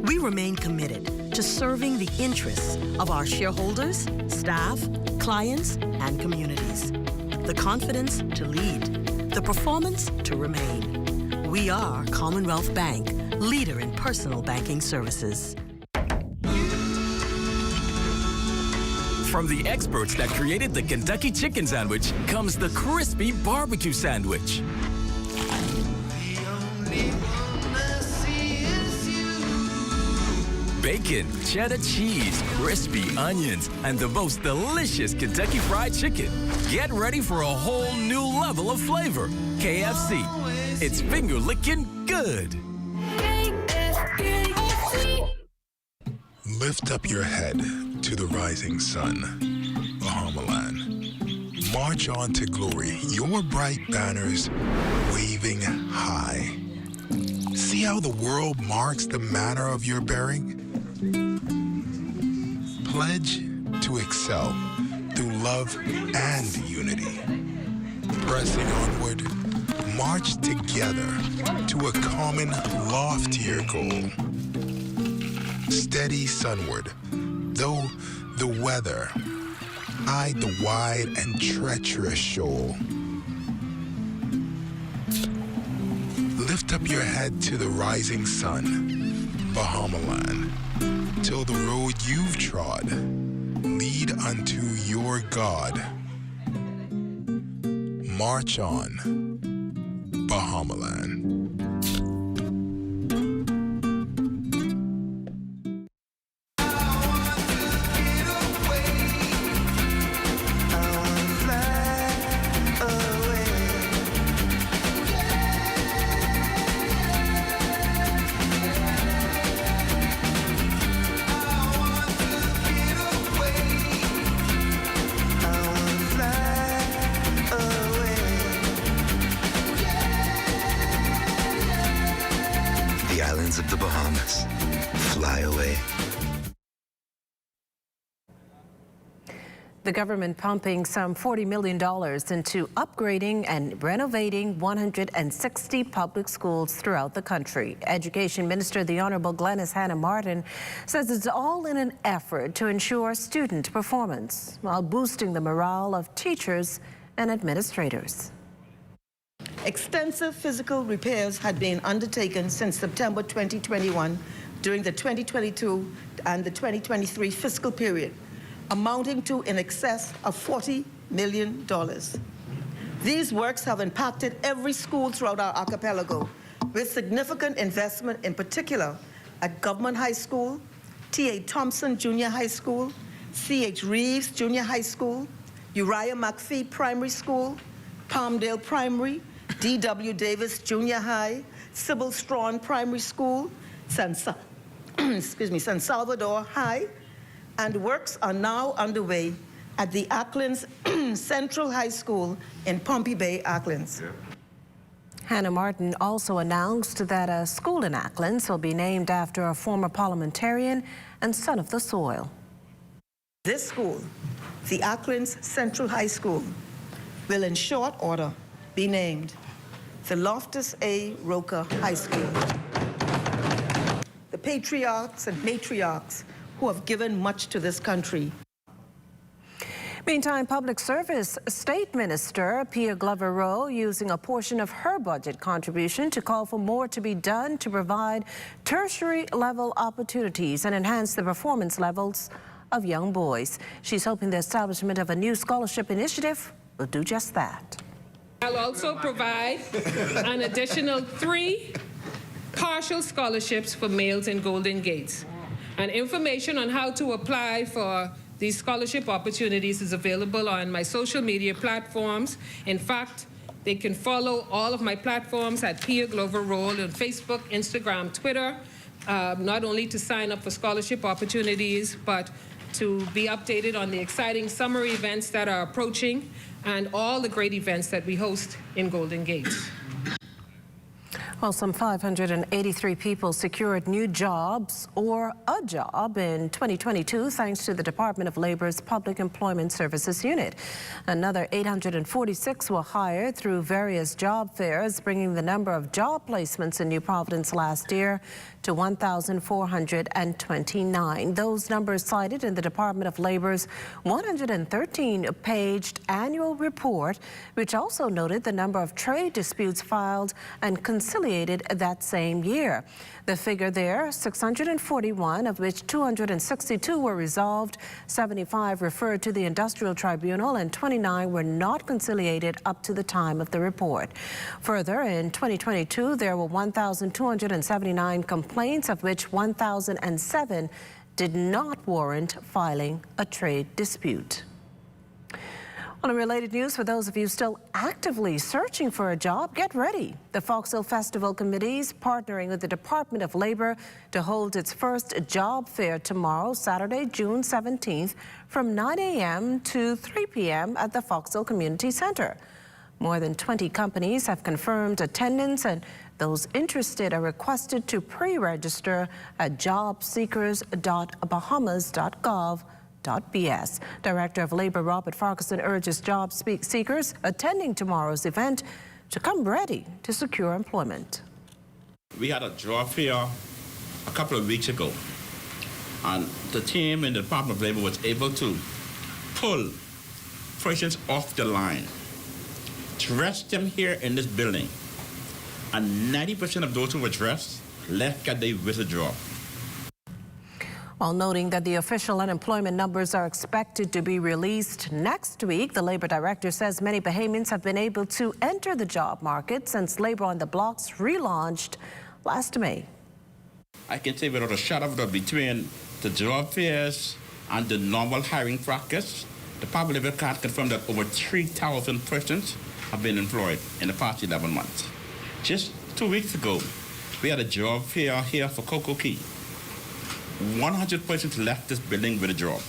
We remain committed to serving the interests of our shareholders, staff, clients, and communities. The confidence to lead, the performance to remain. We are Commonwealth Bank, leader in personal banking services. From the experts that created the Kentucky Chicken Sandwich comes the Crispy Barbecue Sandwich. Bacon, cheddar cheese, crispy onions, and the most delicious Kentucky Fried Chicken. Get ready for a whole new level of flavor. KFC. It's finger-licking good. Lift up your head to the rising sun, Bahamaland. March on to glory, your bright banners waving high. See how the world marks the manner of your bearing? Pledge to excel through love and unity. Pressing onward, march together to a common, loftier goal. Steady sunward, though the weather eyed the wide and treacherous shoal. Lift up your head to the rising sun, Bahamaland, till the road you've trod lead unto your God. March on, Bahamaland. Of the Bahamas. Fly away. The government pumping some $40 million into upgrading and renovating 160 public schools throughout the country. Education Minister, the Honorable Glenys Hannah Martin, says it's all in an effort to ensure student performance while boosting the morale of teachers and administrators. Extensive physical repairs had been undertaken since September 2021 during the 2022 and the 2023 fiscal period, amounting to in excess of $40 million. These works have impacted every school throughout our archipelago, with significant investment in particular at Government High School, T.A. Thompson Junior High School, C.H. Reeves Junior High School, Uriah McPhee Primary School, Palmdale Primary, D.W. Davis Junior High, Sybil Strawn Primary School, San Salvador High, and works are now underway at the Acklins Central High School in Pompey Bay, Acklins. Hannah Martin also announced that a school in Acklins will be named after a former parliamentarian and son of the soil. This school, the Acklins Central High School, will in short order be named the Loftus A. Roker High School. The patriarchs and matriarchs who have given much to this country. Meantime, Public Service State Minister Pia Glover Rowe using a portion of her budget contribution to call for more to be done to provide tertiary level opportunities and enhance the performance levels of young boys. She's hoping the establishment of a new scholarship initiative will do just that. I'll also provide an additional 3 partial scholarships for males in Golden Gates. And information on how to apply for these scholarship opportunities is available on my social media platforms. In fact, they can follow all of my platforms at Pia Glover Rowe on Facebook, Instagram, Twitter, not only to sign up for scholarship opportunities, but to be updated on the exciting summer events that are approaching and all the great events that we host in Golden Gate. Well, some 583 people secured new jobs or a job in 2022 thanks to the Department of Labor's Public Employment Services Unit. Another 846 were hired through various job fairs, bringing the number of job placements in New Providence last year to 1,429. Those numbers cited in the Department of Labor's 113-paged annual report, which also noted the number of trade disputes filed and conciliated that same year. The figure there, 641, of which 262 were resolved, 75 referred to the Industrial Tribunal, and 29 were not conciliated up to the time of the report. Further, in 2022, there were 1,279 complaints, of which 1,007 did not warrant filing a trade dispute. On related news, for those of you still actively searching for a job, get ready. The Fox Hill Festival Committee is partnering with the Department of Labor to hold its first job fair tomorrow, Saturday, June 17th, from 9 a.m. to 3 p.m. at the Fox Hill Community Center. More than 20 companies have confirmed attendance, and those interested are requested to pre-register at jobseekers.bahamas.gov. BS. Director of Labor Robert Farquharson urges job seekers attending tomorrow's event to come ready to secure employment. We had a job fair a couple of weeks ago, and the team in the Department of Labor was able to pull persons off the line, dress them here in this building, and 90% of those who were addressed left because they withdrew. While noting that the official unemployment numbers are expected to be released next week, the labor director says many Bahamians have been able to enter the job market since Labor on the Blocks relaunched last May. I can say without a shadow of a doubt, between the job fairs and the normal hiring practice, the Department of Labor can't confirm that over 3,000 persons have been employed in the past 11 months. Just 2 weeks ago, we had a job fair here for Coco Key. 100 persons left this building with a job.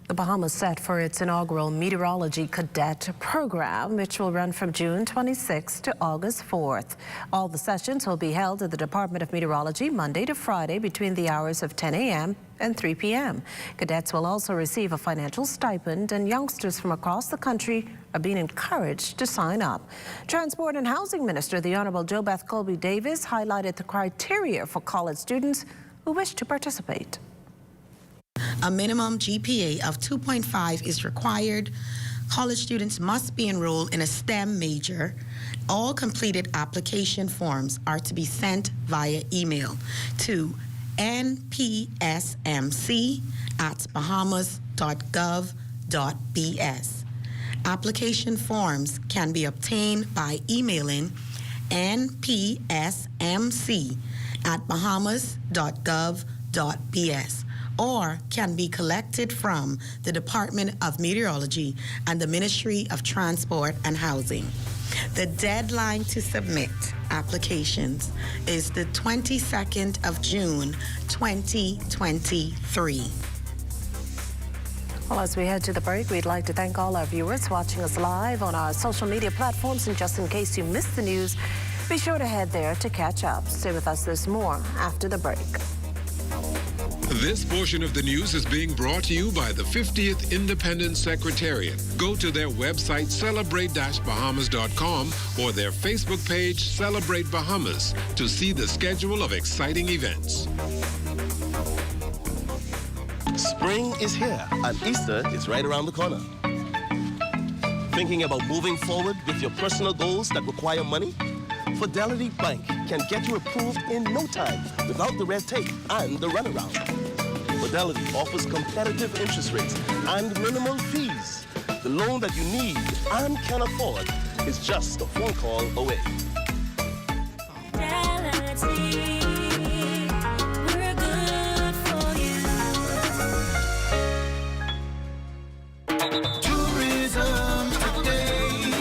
The Bahamas set for its inaugural meteorology cadet program, which will run from June 26th to August 4th. All the sessions will be held at the Department of Meteorology Monday to Friday between the hours of 10 a.m. and 3 p.m. Cadets will also receive a financial stipend, and youngsters from across the country are being encouraged to sign up. Transport and Housing Minister, the Honorable JoBeth Colby Davis, highlighted the criteria for college students who wish to participate. A minimum GPA of 2.5 is required. College students must be enrolled in a STEM major. All completed application forms are to be sent via email to npsmc@bahamas.gov.bs. Application forms can be obtained by emailing npsmc@bahamas.gov.bs or can be collected from the Department of Meteorology and the Ministry of Transport and Housing. The deadline to submit applications is the 22nd of June, 2023. Well, as we head to the break, we'd like to thank all our viewers watching us live on our social media platforms. And just in case you missed the news, be sure to head there to catch up. Stay with us. There's more after the break. This portion of the news is being brought to you by the 50th Independence Secretariat. Go to their website, celebrate-bahamas.com, or their Facebook page, Celebrate Bahamas, to see the schedule of exciting events. Spring is here, and Easter is right around the corner. Thinking about moving forward with your personal goals that require money? Fidelity Bank can get you approved in no time without the red tape and the runaround. Fidelity offers competitive interest rates and minimum fees. The loan that you need and can afford is just a phone call away. We're good for you. Tourism today.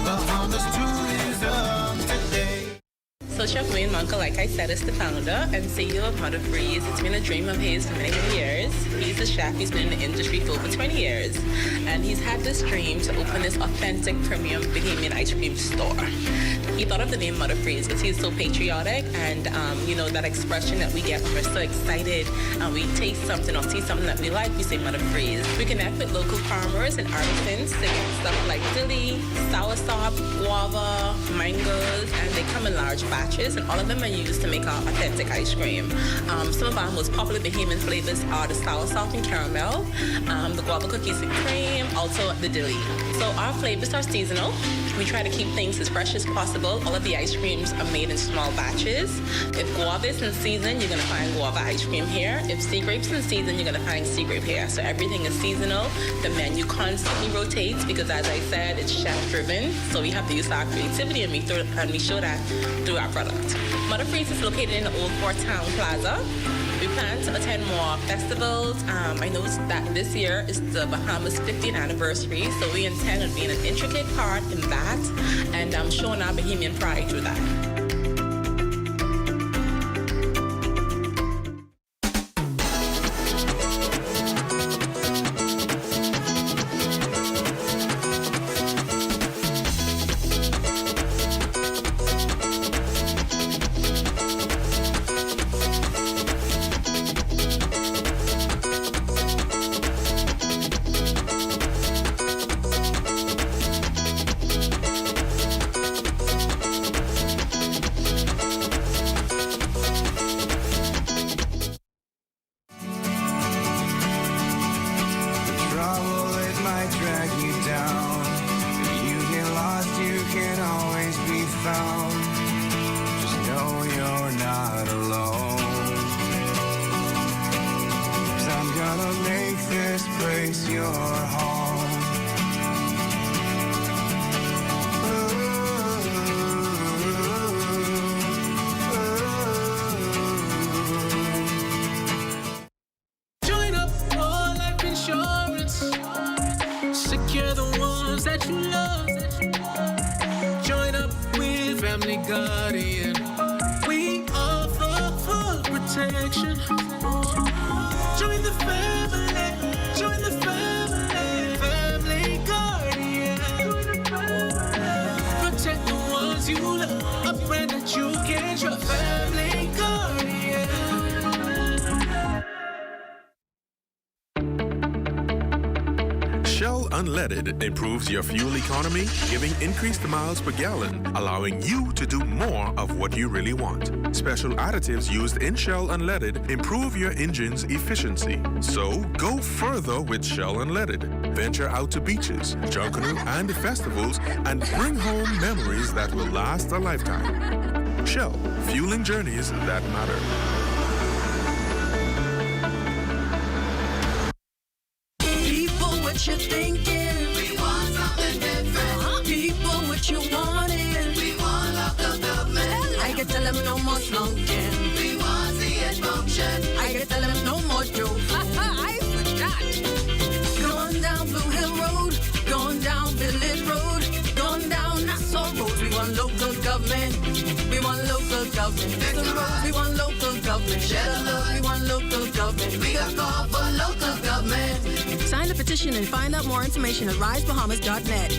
Bahamas tourism today. So Chef Wayne Monka, like I said, is the founder and CEO of Mother Freeze. It's been a dream of his for many, many years. He's a chef. He's been in the industry for over 20 years. And he's had this dream to open this authentic premium Bahamian ice cream store. He thought of the name Mother Freeze because he's so patriotic, and you know, that expression that we get when we're so excited and we taste something or see something that we like, we say Mother Freeze. We connect with local farmers and artisans to get stuff like dilly, soursop, guava, mangoes, and they come in large batches, and all of them are used to make our authentic ice cream. Some of our most popular Bahamian flavors are the soursop and caramel, the guava cookies and cream, also the dilly. So our flavors are seasonal. We try to keep things as fresh as possible. All of the ice creams are made in small batches. If guava is in season, you're gonna find guava ice cream here. If sea grape's in season, you're gonna find sea grape here. So everything is seasonal. The menu constantly rotates because, as I said, it's chef-driven. So we have to use our creativity, and we show that through our product. Mother Freeze is located in the Old Port Town Plaza. We plan to attend more festivals. I know that this year is the Bahamas 50th anniversary, so we intend on being an intricate part in that and showing our Bahamian pride through that. found, just know you're not alone. 'Cause I'm gonna make this place your home. Join up for life insurance. Secure the ones that you love. Join up with Family Guardian. We offer full protection. Join the family. Join the family. Family Guardian. Protect the ones you love. A friend that you can trust. Family Guardian. Shell Unleaded improves your fuel economy, giving increased miles per gallon, allowing you to do more of what you really want. Special additives used in Shell Unleaded improve your engine's efficiency. So go further with Shell Unleaded. Venture out to beaches, Junkanoo, and festivals and bring home memories that will last a lifetime. Shell, fueling journeys that matter. People, what you thinking? We want something different. People, what you wanting? We want local government. I can tell them no more slunking. We want CH function. I can tell them no more joke. I forgot. Going down Blue Hill Road, going down Village Road, going down Nassau Road. We want local government. We want local government. The road, we want local government. Share the love, we want local government. We got call for local government. Sign the petition and find out more information at risebahamas.net.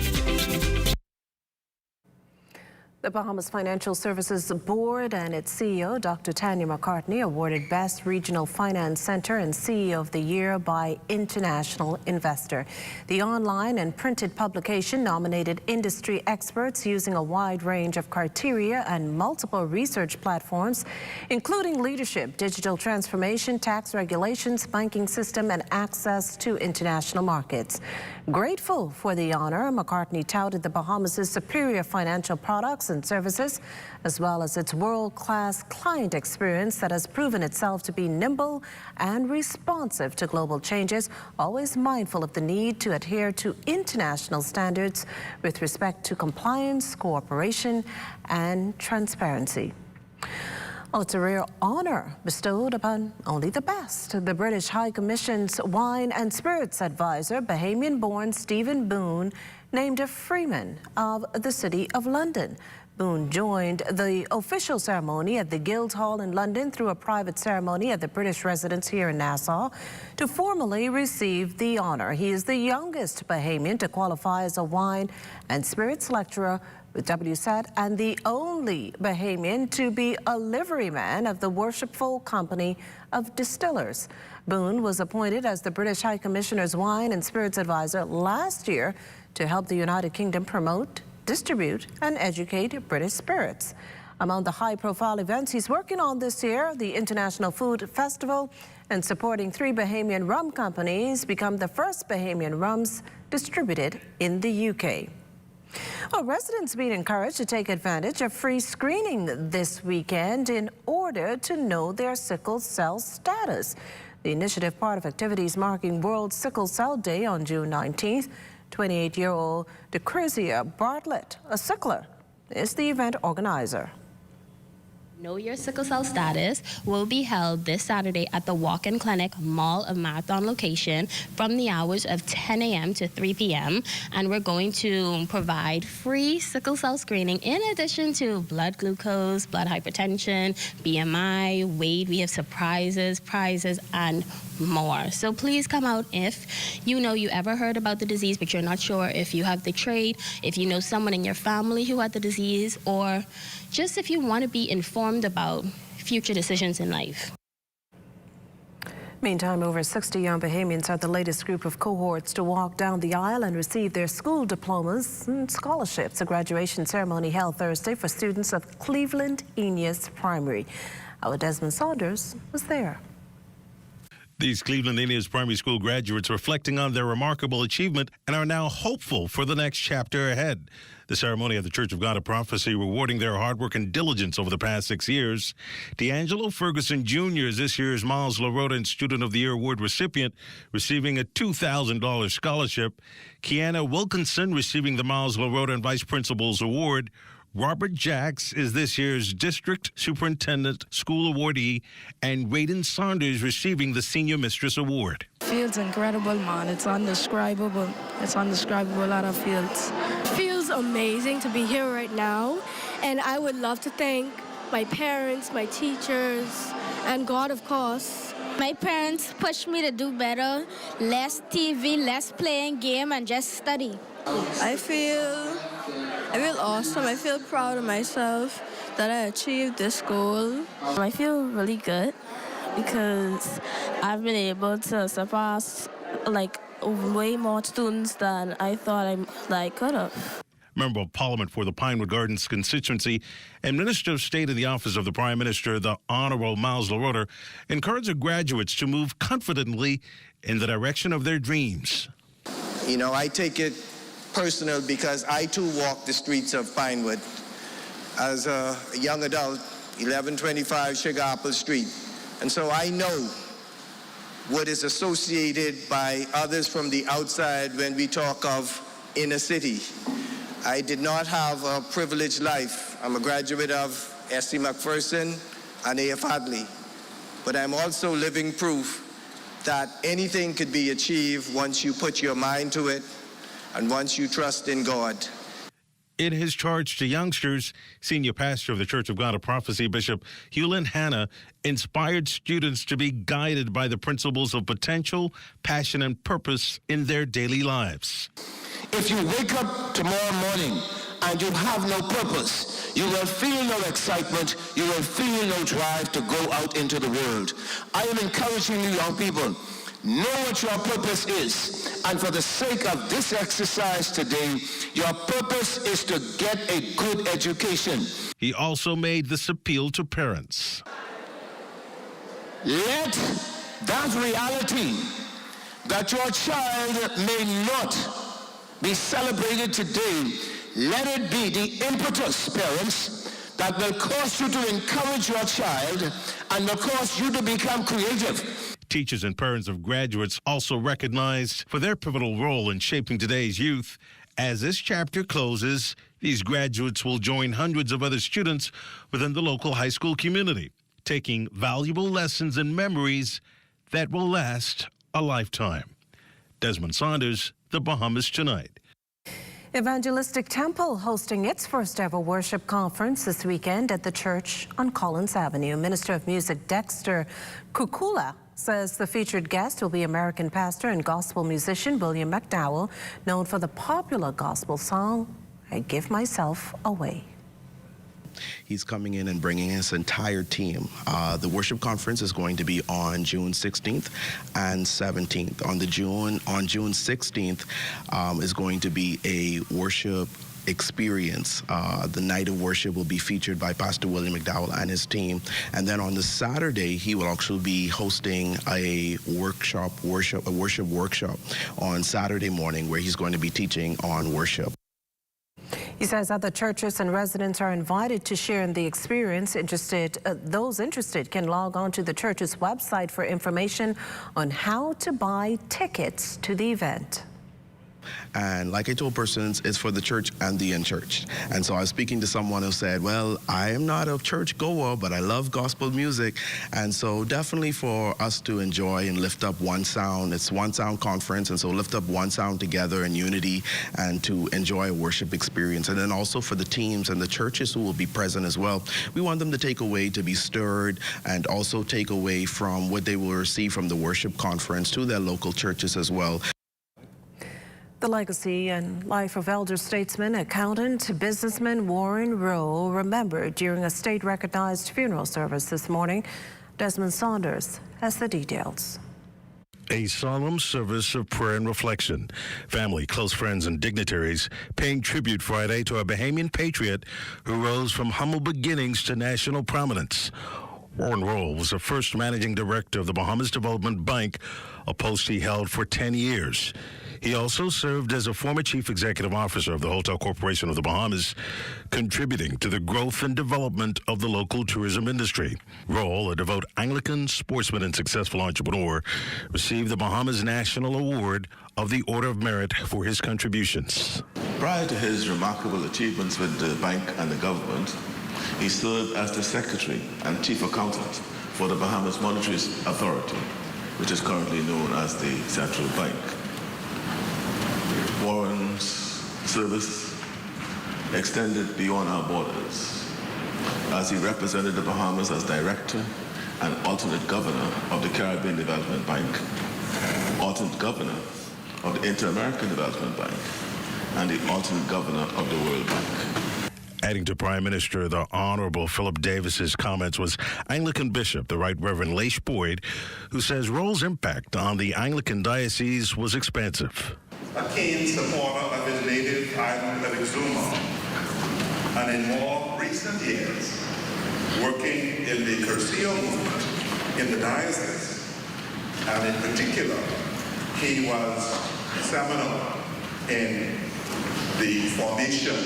The Bahamas Financial Services Board and its CEO, Dr. Tanya McCartney, awarded Best Regional Finance Center and CEO of the Year by International Investor. The online and printed publication nominated industry experts using a wide range of criteria and multiple research platforms, including leadership, digital transformation, tax regulations, banking system, and access to international markets. Grateful for the honor, McCartney touted the Bahamas' superior financial products and services, as well as its world-class client experience that has proven itself to be nimble and responsive to global changes, always mindful of the need to adhere to international standards with respect to compliance, cooperation, and transparency. Well, it's a rare honor bestowed upon only the best. The British High Commission's Wine and Spirits Advisor, Bahamian-born Stephen Boone, named a Freeman of the City of London. Boone joined the official ceremony at the Guildhall in London through a private ceremony at the British residence here in Nassau to formally receive the honor. He is the youngest Bahamian to qualify as a wine and spirits lecturer with WSET and the only Bahamian to be a liveryman of the Worshipful Company of Distillers. Boone was appointed as the British High Commissioner's Wine and Spirits Advisor last year to help the United Kingdom promote, distribute, and educate British spirits. Among the high-profile events he's working on this year, the International Food Festival and supporting 3 Bahamian rum companies become the first Bahamian rums distributed in the UK. Well, residents being encouraged to take advantage of free screening this weekend in order to know their sickle cell status. The initiative, part of activities marking World Sickle Cell Day on June 19th. 28-year-old Decrizia Bartlett, a sickler, is the event organizer. Know Your Sickle Cell Status will be held this Saturday at the Walk-In Clinic Mall of Marathon location from the hours of 10 a.m. to 3 p.m. And we're going to provide free sickle cell screening in addition to blood glucose, blood hypertension, BMI, weight. We have surprises, prizes, and more. So please come out if you know you ever heard about the disease, but you're not sure if you have the trait, if you know someone in your family who had the disease, or just if you want to be informed about future decisions in life. Meantime, over 60 young Bahamians are the latest group of cohorts to walk down the aisle and receive their school diplomas and scholarships. A graduation ceremony held Thursday for students of Cleveland Enyas Primary. Our Desmond Saunders was there. These Cleveland Indians primary school graduates reflecting on their remarkable achievement and are now hopeful for the next chapter ahead. The ceremony at the Church of God of Prophecy rewarding their hard work and diligence over the past 6 years. D'Angelo Ferguson Jr. is this year's Miles LaRoda Student of the Year Award recipient, receiving a $2,000 scholarship. Kiana Wilkinson receiving the Miles LaRoda Vice Principal's Award. Robert Jacks is this year's District Superintendent School Awardee, and Raiden Saunders receiving the Senior Mistress Award. Feels incredible, man. It's indescribable. It's indescribable out of feels. Feels amazing to be here right now, and I would love to thank my parents, my teachers, and God, of course. My parents pushed me to do better, less TV, less playing game, and just study. I feel awesome. I feel proud of myself that I achieved this goal. I feel really good because I've been able to surpass way more students than I thought I could have. Member of Parliament for the Pinewood Gardens constituency and Minister of State in the Office of the Prime Minister, the Honorable Miles LaRoda, encouraged the graduates to move confidently in the direction of their dreams. You know, I take it personal because I too walk the streets of Pinewood as a young adult, 1125 Sugar Apple Street. And so I know what is associated by others from the outside when we talk of inner city. I did not have a privileged life. I'm a graduate of S.C. McPherson and A.F. Hadley. But I'm also living proof that anything could be achieved once you put your mind to it and once you trust in God. In his charge to youngsters, Senior Pastor of the Church of God of Prophecy, Bishop Hewlin Hanna, inspired students to be guided by the principles of potential, passion, and purpose in their daily lives. If you wake up tomorrow morning and you have no purpose, you will feel no excitement, you will feel no drive to go out into the world. I am encouraging you young people, know what your purpose is. And for the sake of this exercise today, your purpose is to get a good education. He also made this appeal to parents. Let that reality that your child may not be celebrated today, let it be the impetus, parents, that will cause you to encourage your child and will cause you to become creative. Teachers and parents of graduates also recognized for their pivotal role in shaping today's youth. As this chapter closes, these graduates will join hundreds of other students within the local high school community, taking valuable lessons and memories that will last a lifetime. Desmond Saunders, The Bahamas Tonight. Evangelistic Temple hosting its first ever worship conference this weekend at the church on Collins Avenue. Minister of Music Dexter Kukula says the featured guest will be American pastor and gospel musician William McDowell, known for the popular gospel song, I Give Myself Away. He's coming in and bringing his entire team. The worship conference is going to be on June 16th and 17th. On June 16th is going to be a worship experience. The night of worship will be featured by Pastor William McDowell and his team. And then on the Saturday, he will actually be hosting a worship workshop on Saturday morning where he's going to be teaching on worship. He says other churches and residents are invited to share in the experience. Those interested can log on to the church's website for information on how to buy tickets to the event. And like I told persons, it's for the church and the unchurched. And so I was speaking to someone who said, well, I am not a church goer, but I love gospel music. And so definitely for us to enjoy and lift up one sound. It's one sound conference. And so lift up one sound together in unity and to enjoy a worship experience. And then also for the teams and the churches who will be present as well. We want them to take away to be stirred and also take away from what they will receive from the worship conference to their local churches as well. The legacy and life of elder statesman, accountant, businessman Warren Rowe remembered during a state-recognized funeral service this morning. Desmond Saunders has the details. A solemn service of prayer and reflection. Family, close friends, and dignitaries paying tribute Friday to a Bahamian patriot who rose from humble beginnings to national prominence. Warren Roll was the first managing director of the Bahamas Development Bank, a post he held for 10 years. He also served as a former chief executive officer of the Hotel Corporation of the Bahamas, contributing to the growth and development of the local tourism industry. Roll, a devout Anglican sportsman and successful entrepreneur, received the Bahamas National Award of the Order of Merit for his contributions. Prior to his remarkable achievements with the bank and the government, he served as the secretary and chief accountant for the Bahamas Monetary Authority, which is currently known as the Central Bank. Warren's service extended beyond our borders as he represented the Bahamas as director and alternate governor of the Caribbean Development Bank, alternate governor of the Inter-American Development Bank, and the alternate governor of the World Bank. Adding to Prime Minister the Honorable Philip Davis's comments was Anglican Bishop, the Right Reverend Laish Boyd, who says Roll's impact on the Anglican diocese was expansive. A keen supporter of his native island of Exuma, and in more recent years, working in the Cursillo movement in the diocese, and in particular, he was seminal in the formation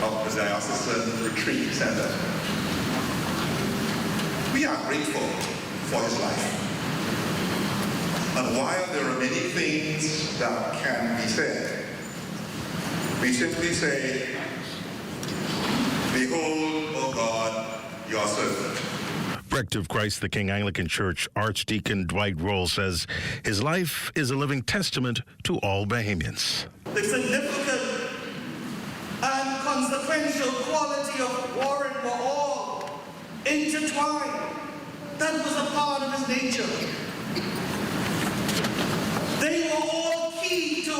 of the Diocesan Retreat Center. We are grateful for his life. And while there are many things that can be said, we simply say, behold, O God, your servant. Rector of Christ the King Anglican Church, Archdeacon Dwight Roll, says his life is a living testament to all Bahamians. The significant and consequential quality of Warren were all intertwined. That was a part of his nature. They were all key to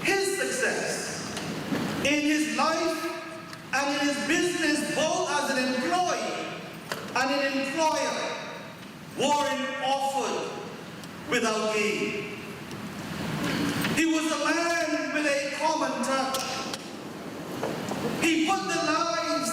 his success in his life and in his business, both as an employee and an employer. Warren offered without gain. He was a man with a common touch. He put the lives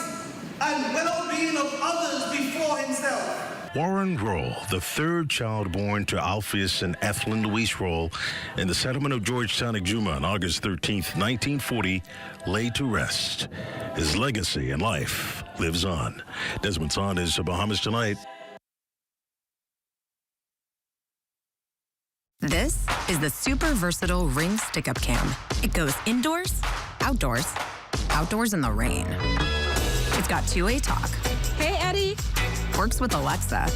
and well-being of others before himself. Warren Roll, the third child born to Alpheus and Ethlyn Louise Roll in the settlement of Georgetown, Exuma on August 13, 1940, lay to rest. His legacy in life lives on. Desmond Son is Bahamas Tonight. This is the super versatile Ring Stick-Up Cam. It goes indoors, outdoors, outdoors in the rain. It's got two-way talk. Hey, Eddie. Works with Alexa.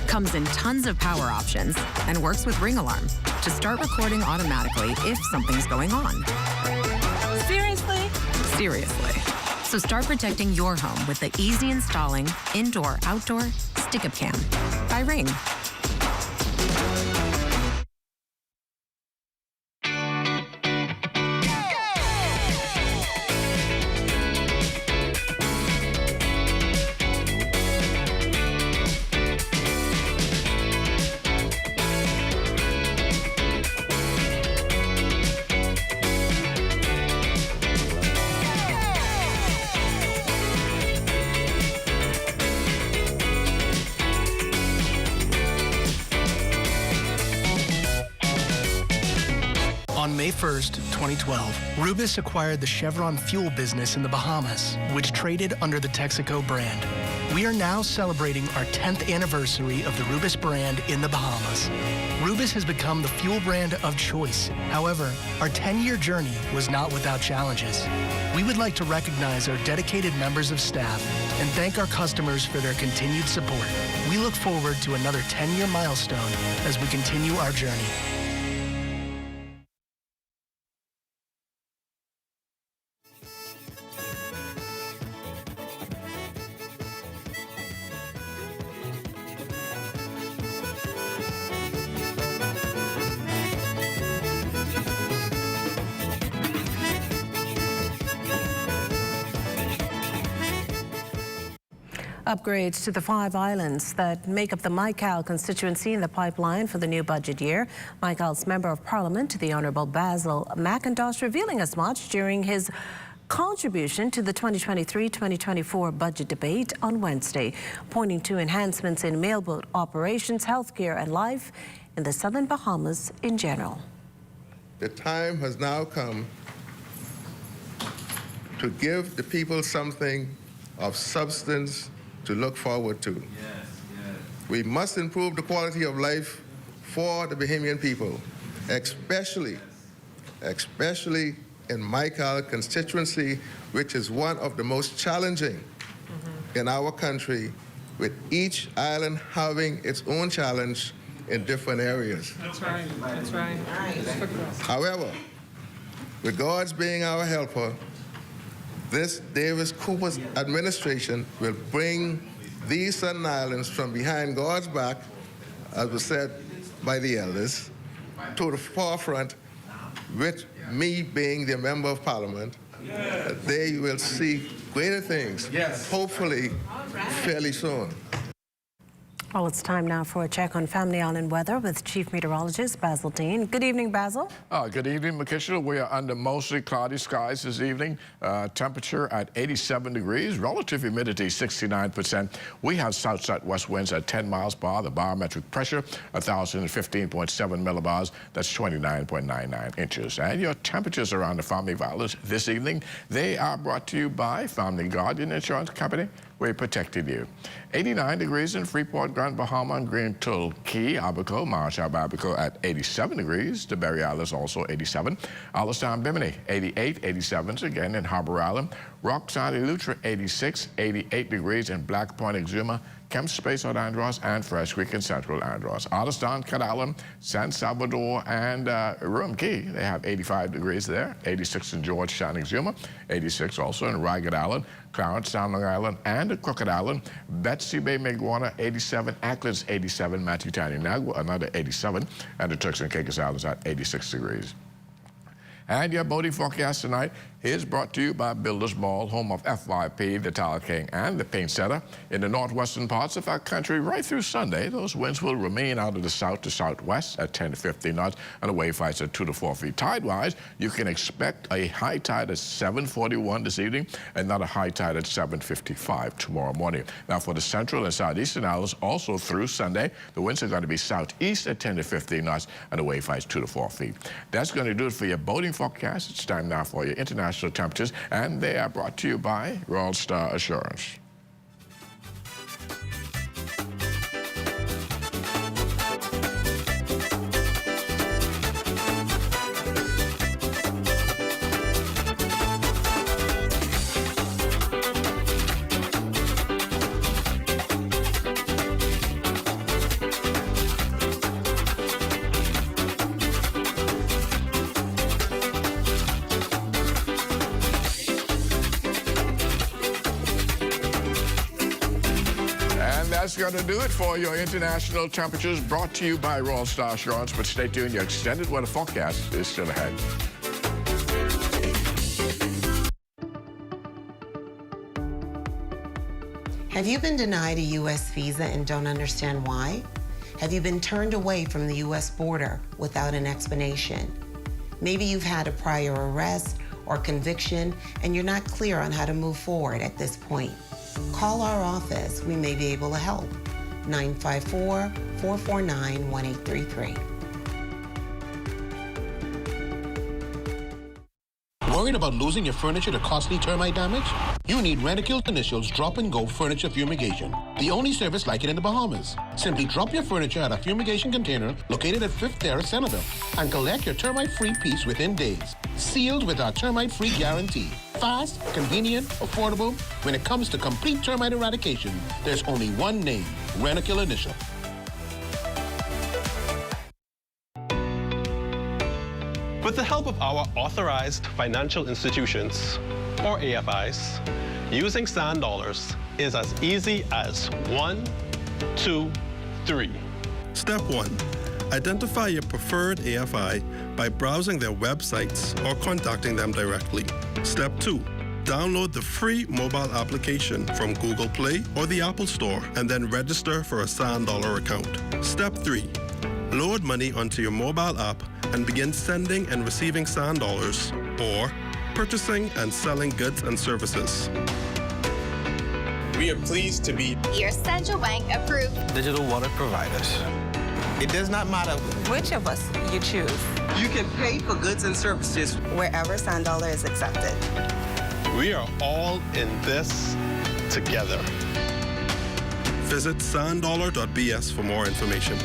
Comes in tons of power options and works with Ring Alarm to start recording automatically if something's going on. Seriously? Seriously. So start protecting your home with the easy installing indoor-outdoor Stick-Up Cam by Ring. On May 1st, 2012, Rubis acquired the Chevron fuel business in the Bahamas, which traded under the Texaco brand. We are now celebrating our 10th anniversary of the Rubis brand in the Bahamas. Rubis has become the fuel brand of choice. However, our 10-year journey was not without challenges. We would like to recognize our dedicated members of staff and thank our customers for their continued support. We look forward to another 10-year milestone as we continue our journey. Upgrades to the 5 islands that make up the Maikal constituency in the pipeline for the new budget year. Maikal's Member of Parliament, the Honourable Basil McIntosh, revealing as much during his contribution to the 2023-2024 budget debate on Wednesday, pointing to enhancements in mailboat operations, healthcare, and life in the Southern Bahamas in general. The time has now come to give the people something of substance to look forward to. We must improve the quality of life for the Bahamian people, especially in my constituency, which is one of the most challenging in our country, with each island having its own challenge in different areas. That's right. That's right. However, with God's being our helper, this Davis Cooper's administration will bring these Southern Islands from behind God's back, as was said by the elders, to the forefront, with me being the Member of Parliament. They will see greater things, hopefully fairly soon. Well, it's time now for a check on Family Island weather with Chief Meteorologist Basil Dean. Good evening, Basil. Good evening, Makisha. We are under mostly cloudy skies this evening. Temperature at 87 degrees, relative humidity 69%. We have south-southwest winds at 10 miles per hour. The barometric pressure 1,015.7 millibars. That's 29.99 inches. And your temperatures around the Family Islands this evening, they are brought to you by Family Guardian Insurance Company. We protected you. 89 degrees in Freeport, Grand Bahama, and Green Tull Key, Abaco, Marshall, Abaco at 87 degrees. The Berry Islands also 87. Alistown, Bimini, 88, 87s again in Harbor Island. Rock Island, Eleuthera, 86, 88 degrees in Black Point, Exuma, Kemp Space, South Andros, and Fresh Creek in Central Andros. Alistown, Cat Island, San Salvador, and Room Key, they have 85 degrees there. 86 in Georgetown, Exuma, 86 also in Ragged Island, Clarence, Sound Long Island, and Crooked Island. Betsy Bay, Maguana, 87. Acklands, 87. Matthew Tiny, Nagua, another 87. And the Turks and Caicos Islands at 86 degrees. And your boating forecast tonight is brought to you by Builders Mall, home of FYP, the Tower King, and the Paint Setter. In the northwestern parts of our country, right through Sunday, those winds will remain out of the south to southwest at 10 to 15 knots, and the wave heights at 2 to 4 feet. Tide-wise, you can expect a high tide at 7:41 this evening, and not a high tide at 7:55 tomorrow morning. Now, for the central and southeastern islands, also through Sunday, the winds are going to be southeast at 10 to 15 knots, and the wave heights 2 to 4 feet. That's going to do it for your boating forecast. It's time now for your international temperatures, and they are brought to you by Royal Star Assurance. That's going to do it for your international temperatures, brought to you by Royal Star Assurance. But stay tuned, your extended weather forecast is still ahead. Have you been denied a U.S. visa and don't understand why? Have you been turned away from the U.S. border without an explanation? Maybe you've had a prior arrest or conviction and you're not clear on how to move forward at this point. Call our office. We may be able to help. 954-449-1833. Worried about losing your furniture to costly termite damage? You need Rentokil Initials Drop and Go Furniture Fumigation, the only service like it in the Bahamas. Simply drop your furniture at a fumigation container located at 5th Terrace, Centerville, and collect your termite-free piece within days. Sealed with our termite-free guarantee. Fast, convenient, affordable. When it comes to complete termite eradication, there's only one name, Rentokil Initial. With the help of our authorized financial institutions, or AFIs, using sand dollars is as easy as 1, 2, 3. Step 1. Identify your preferred AFI by browsing their websites or contacting them directly. Step 2. Download the free mobile application from Google Play or the Apple Store and then register for a Sand Dollar account. Step 3. Load money onto your mobile app and begin sending and receiving sand dollars, or purchasing and selling goods and services. We are pleased to be your central bank approved digital wallet providers. It does not matter which of us you choose. You can pay for goods and services wherever Sand Dollar is accepted. We are all in this together. Visit sanddollar.bs for more information.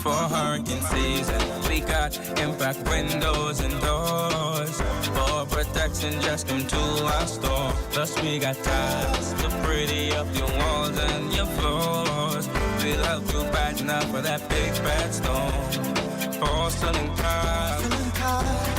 For hurricane season, we got impact windows and doors. For protection, just come to our store. Plus we got tiles to pretty up your walls and your floors. We'll help you brighten up for that big bad storm. Porcelain tiles,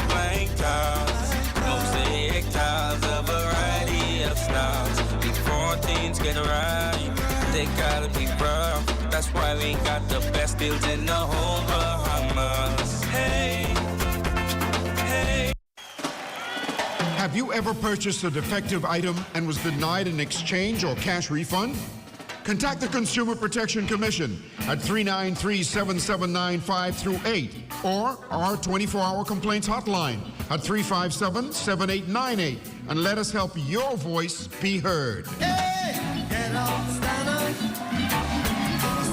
blank tiles, mosaic tiles, a variety of styles. Before teens get right, they gotta be rough. That's why we got the best deals in the whole Bahamas. Hey, hey. Have you ever purchased a defective item and was denied an exchange or cash refund? Contact the Consumer Protection Commission at 393-7795-8 or our 24-hour complaints hotline at 357-7898 and let us help your voice be heard. Hey, get up, stand up.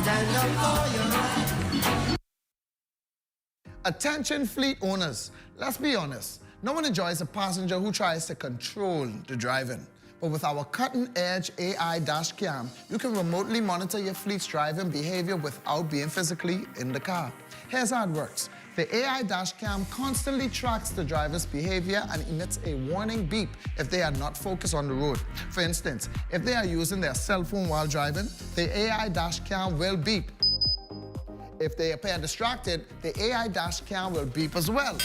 Stand up for your right. Attention fleet owners, let's be honest. No one enjoys a passenger who tries to control the driving. But with our cutting-edge AI dash cam, you can remotely monitor your fleet's driving behavior without being physically in the car. Here's how it works. The AI dash cam constantly tracks the driver's behavior and emits a warning beep if they are not focused on the road. For instance, if they are using their cell phone while driving, the AI dash cam will beep. If they appear distracted, the AI dash cam will beep as well.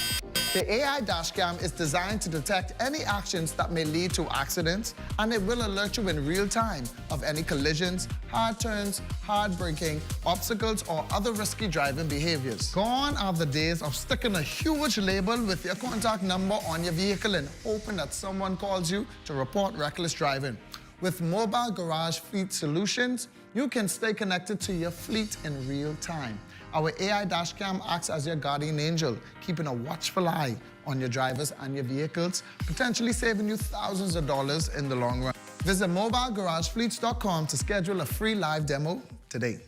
The AI dash cam is designed to detect any actions that may lead to accidents, and it will alert you in real time of any collisions, hard turns, hard braking, obstacles, or other risky driving behaviors. Gone are the days of sticking a huge label with your contact number on your vehicle and hoping that someone calls you to report reckless driving. With Mobile Garage Fleet Solutions, you can stay connected to your fleet in real time. Our AI dash cam acts as your guardian angel, keeping a watchful eye on your drivers and your vehicles, potentially saving you thousands of dollars in the long run. Visit mobilegaragefleets.com to schedule a free live demo today.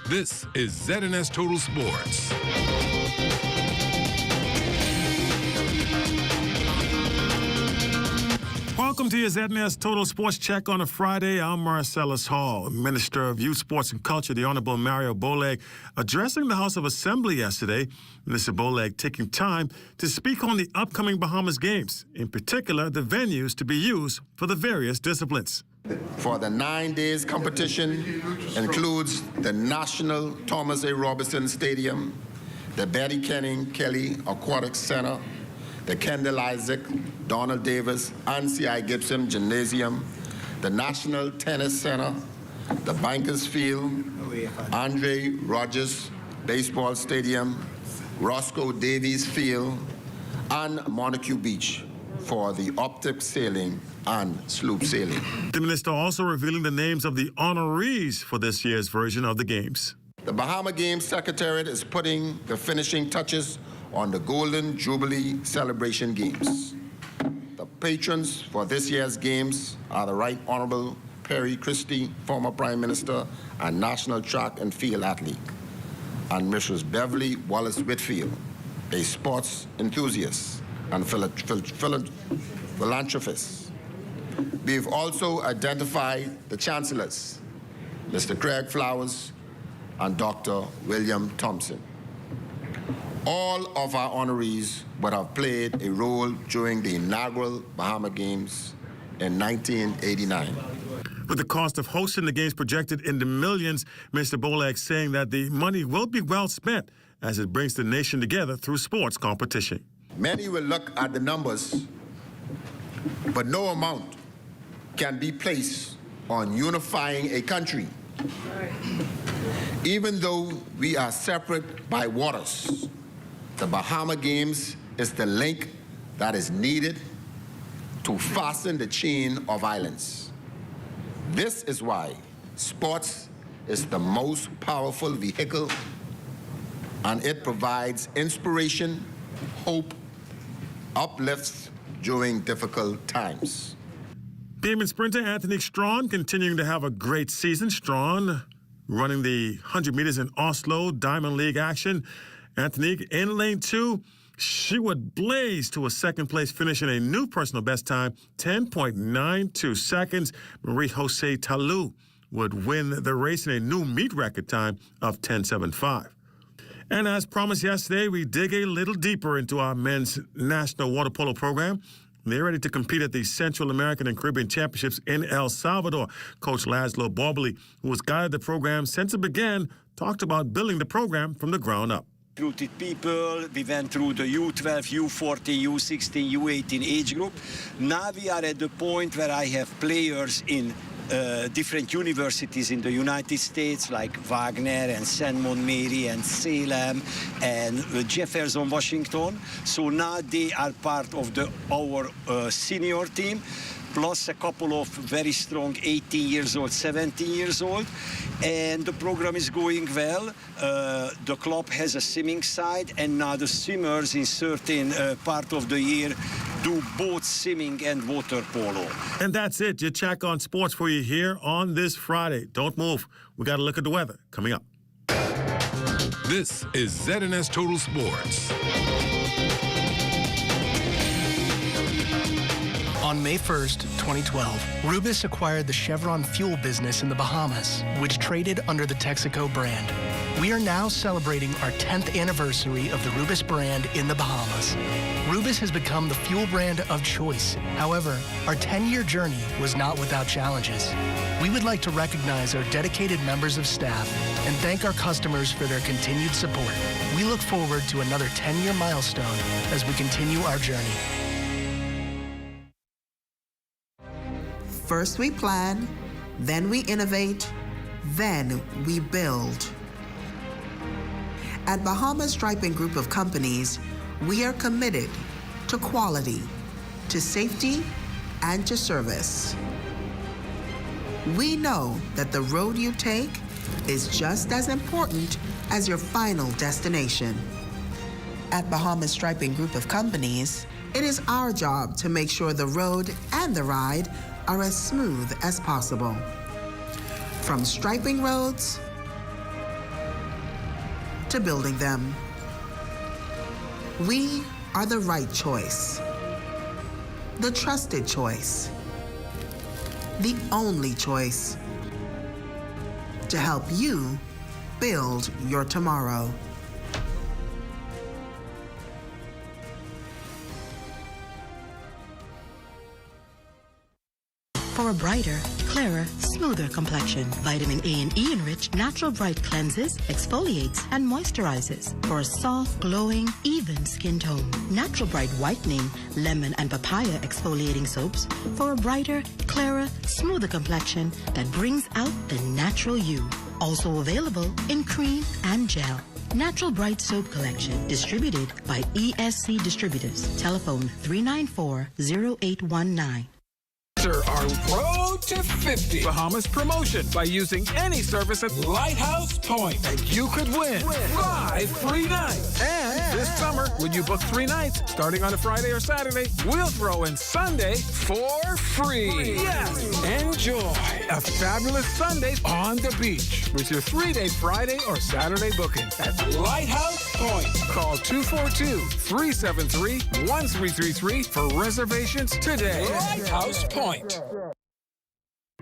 This is ZNS Total Sports. Welcome to your ZNS Total Sports Check on a Friday. I'm Marcellus Hall, Minister of Youth, Sports and Culture, the Honorable Mario Boleg, addressing the House of Assembly yesterday. Minister Boleg taking time to speak on the upcoming Bahamas Games, in particular the venues to be used for the various disciplines. For the 9 days competition includes the National Thomas A. Robinson Stadium, the Betty Kenning Kelly Aquatic Center, the Kendall Isaac, Donald Davis, and C.I. Gibson Gymnasium, the National Tennis Center, the Bankers Field, Andre Rogers Baseball Stadium, Roscoe Davies Field, and Montague Beach for the optic sailing and sloop sailing. The minister also revealing the names of the honorees for this year's version of the Games. The Bahama Games Secretariat is putting the finishing touches on the Golden Jubilee Celebration Games. The patrons for this year's Games are the Right Honorable Perry Christie, former Prime Minister and National Track and Field athlete, and Mrs. Beverly Wallace Whitfield, a sports enthusiast and philanthropist. We've also identified the chancellors, Mr. Craig Flowers and Dr. William Thompson. All of our honorees would have played a role during the inaugural Bahama Games in 1989. With the cost of hosting the Games projected in the millions, Mr. Boleg saying that the money will be well spent as it brings the nation together through sports competition. Many will look at the numbers, but no amount can be placed on unifying a country. Even though we are separate by waters, the Bahama Games is the link that is needed to fasten the chain of islands. This is why sports is the most powerful vehicle and it provides inspiration, hope, uplifts during difficult times. Demon sprinter Anthony Strawn continuing to have a great season. Strawn running the 100 meters in Oslo Diamond League action. Anthony in lane 2. She would blaze to a second-place finish in a new personal best time, 10.92 seconds. Marie-Jose Talu would win the race in a new meet record time of 10.75. And as promised yesterday, we dig a little deeper into our men's national water polo program. They're ready to compete at the Central American and Caribbean Championships in El Salvador. Coach Laszlo Borbely, who has guided the program since it began, talked about building the program from the ground up. Recruited people, we went through the U12, U14, U16, U18 age group. Now we are at the point where I have players in different universities in the United States, like Wagner and San Mon Mary and Salem and Jefferson, Washington. So now they are part of our senior team, plus a couple of very strong 18 years old, 17 years old. And the program is going well. The club has a swimming side, and now the swimmers in certain part of the year do both swimming and water polo. And that's it. Your check on sports for you here on this Friday. Don't move. We got to look at the weather coming up. This is ZNS Total Sports. On May 1st, 2012, Rubis acquired the Chevron fuel business in the Bahamas, which traded under the Texaco brand. We are now celebrating our 10th anniversary of the Rubis brand in the Bahamas. Rubis has become the fuel brand of choice. However, our 10-year journey was not without challenges. We would like to recognize our dedicated members of staff and thank our customers for their continued support. We look forward to another 10-year milestone as we continue our journey. First we plan, then we innovate, then we build. At Bahamas Striping Group of Companies, we are committed to quality, to safety, and to service. We know that the road you take is just as important as your final destination. At Bahamas Striping Group of Companies, it is our job to make sure the road and the ride are as smooth as possible. From striping roads to building them, we are the right choice, the trusted choice, the only choice to help you build your tomorrow. For a brighter, clearer, smoother complexion, vitamin A and E enriched Natural Bright cleanses, exfoliates, and moisturizes for a soft, glowing, even skin tone. Natural Bright whitening, lemon and papaya exfoliating soaps for a brighter, clearer, smoother complexion that brings out the natural you. Also available in cream and gel. Natural Bright Soap Collection, distributed by ESC Distributors. Telephone 394-0819. Our road to 50 Bahamas promotion by using any service at Lighthouse Point, and you could win 5 free nights. And this summer, when you book 3 nights, starting on a Friday or Saturday, we'll throw in Sunday for free. Yes, enjoy a fabulous Sunday on the beach with your 3-day Friday or Saturday booking at Lighthouse Point. Call 242-373-1333 for reservations today. Lighthouse Point.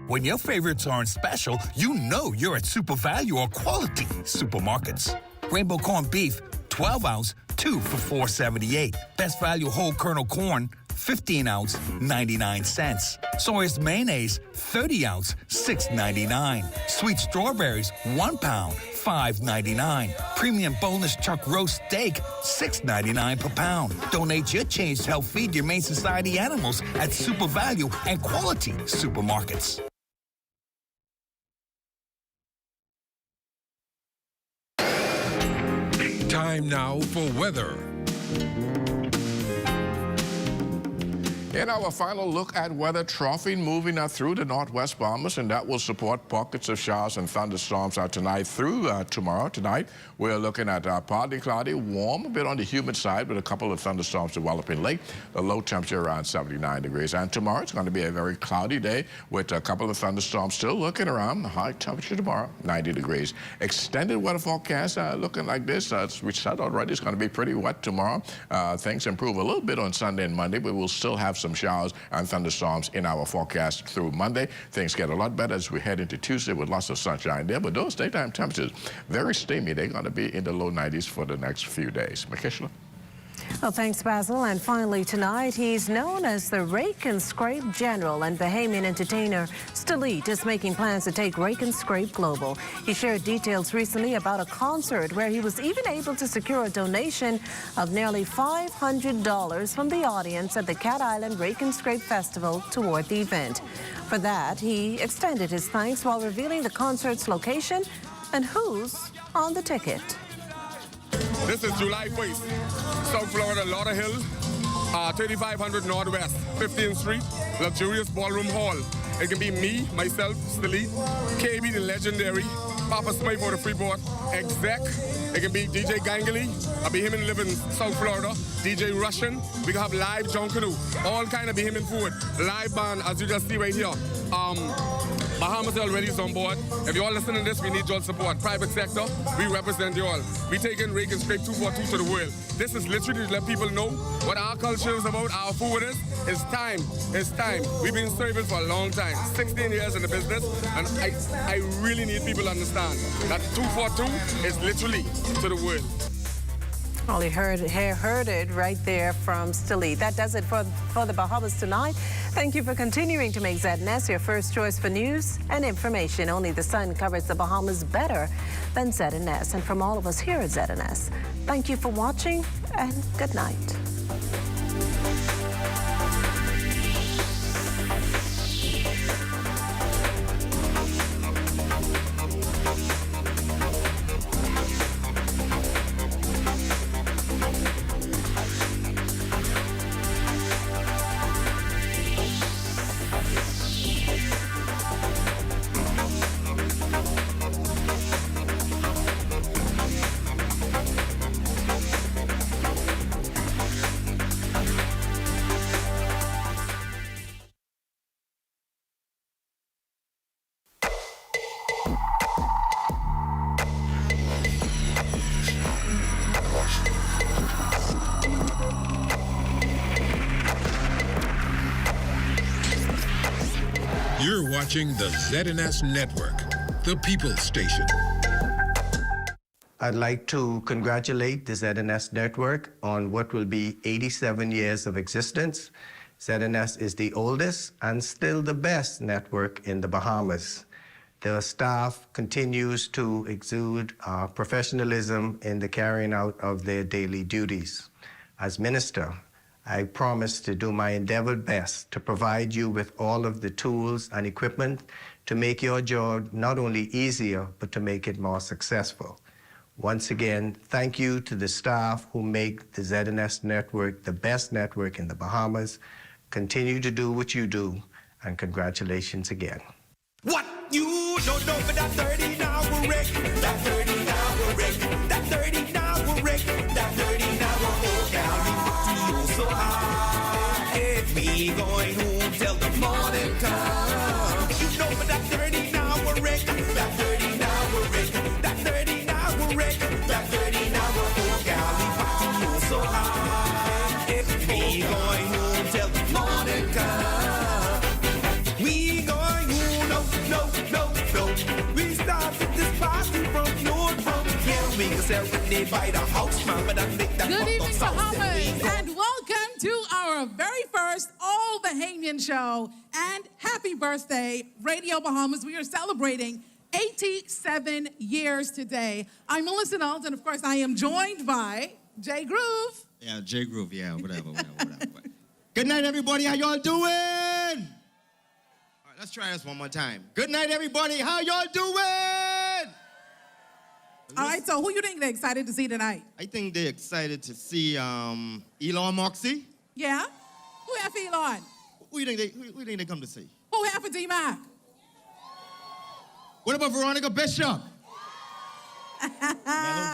When your favorites aren't special, you know you're at Super Value or Quality Supermarkets. Rainbow corned beef, 12 ounce, 2 for $4.78. Best value whole kernel corn, 15 ounce, 99 cents. Sawyer's mayonnaise, 30 ounce, $6.99. Sweet strawberries, 1 pound, $5.99. Premium boneless chuck roast steak, $6.99 per pound. Donate your change to help feed your Maine Society animals at Super Value and Quality Supermarkets. Time now for weather. In our final look at weather, trough moving through the northwest Bahamas, and that will support pockets of showers and thunderstorms tonight through tomorrow. Tonight, we're looking at partly cloudy, warm, a bit on the humid side, with a couple of thunderstorms developing late. The low temperature around 79 degrees. And tomorrow, it's going to be a very cloudy day with a couple of thunderstorms still looking around. The high temperature tomorrow, 90 degrees. Extended weather forecast looking like this. As we said already, it's going to be pretty wet tomorrow. Things improve a little bit on Sunday and Monday, but we'll still have some showers and thunderstorms in our forecast through Monday. Things get a lot better as we head into Tuesday with lots of sunshine there, but those daytime temperatures, very steamy. They're going to be in the low 90s for the next few days. Makishla? Well, thanks, Basil. And finally tonight, he's known as the Rake and Scrape General, and Bahamian entertainer Stalit is making plans to take Rake and Scrape global. He shared details recently about a concert where he was even able to secure a donation of nearly $500 from the audience at the Cat Island Rake and Scrape Festival toward the event. For that, he extended his thanks while revealing the concert's location and who's on the ticket. This is July 1st, South Florida, Lauderhill, 3500 Northwest, 15th Street, luxurious ballroom hall. It can be me, myself, Stalit, KB the legendary, Papa Smith for the Freeport, exec. It can be DJ Gangali, a Bahamian live in South Florida, DJ Russian. We can have live John Canoe, all kind of Bahamian food. Live band, as you just see right here. Bahamas already is on board. If you all listen to this, we need your support. Private sector, we represent you all. We taking Rake and Scrape 242 to the world. This is literally to let people know what our culture is about, our food is. It's time. It's time. We've been serving for a long time, 16 years in the business, and I really need people to understand that 242 is literally to the world. Well, you heard it right there from Stalit. That does it for the Bahamas tonight. Thank you for continuing to make ZNS your first choice for news and information. Only the sun covers the Bahamas better than ZNS. And from all of us here at ZNS, thank you for watching and good night. You're watching the ZNS Network, the People's Station. I'd like to congratulate the ZNS Network on what will be 87 years of existence. ZNS is the oldest and still the best network in the Bahamas. The staff continues to exude professionalism in the carrying out of their daily duties. As minister, I promise to do my endeavored best to provide you with all of the tools and equipment to make your job not only easier, but to make it more successful. Once again, thank you to the staff who make the ZNS Network the best network in the Bahamas. Continue to do what you do, and congratulations again. What you don't know for that 30 now we're wreck, that 30 now we're wreck, that 30 now we're wreck, that 30 now we're oh, carry you so high. If we going home till the morning come, you know for that 30 now we're wreck, that 30 now we're wreck, that 30 now we're wreck, that 30 now we're oh, carry you so high. If we going home till the morning come, we going home, no. We started this party from north, from here. We can serenade by the house, man, but I make that good evening, Bahamas, and welcome to our very first All Bahamian show. And happy birthday, Radio Bahamas. We are celebrating 87 years today. I'm Melissa Knowles, and of course, I am joined by J Groove. Yeah, J Groove, yeah, whatever. Good night, everybody. How y'all doing? Let's try this one more time. Good night, everybody. How y'all doing? All right, so who you think they're excited to see tonight? I think they're excited to see Elon Moxie. Yeah? Who have Elon? Who do you think they come to see? Who have for D-Mac? What about Veronica Bishop?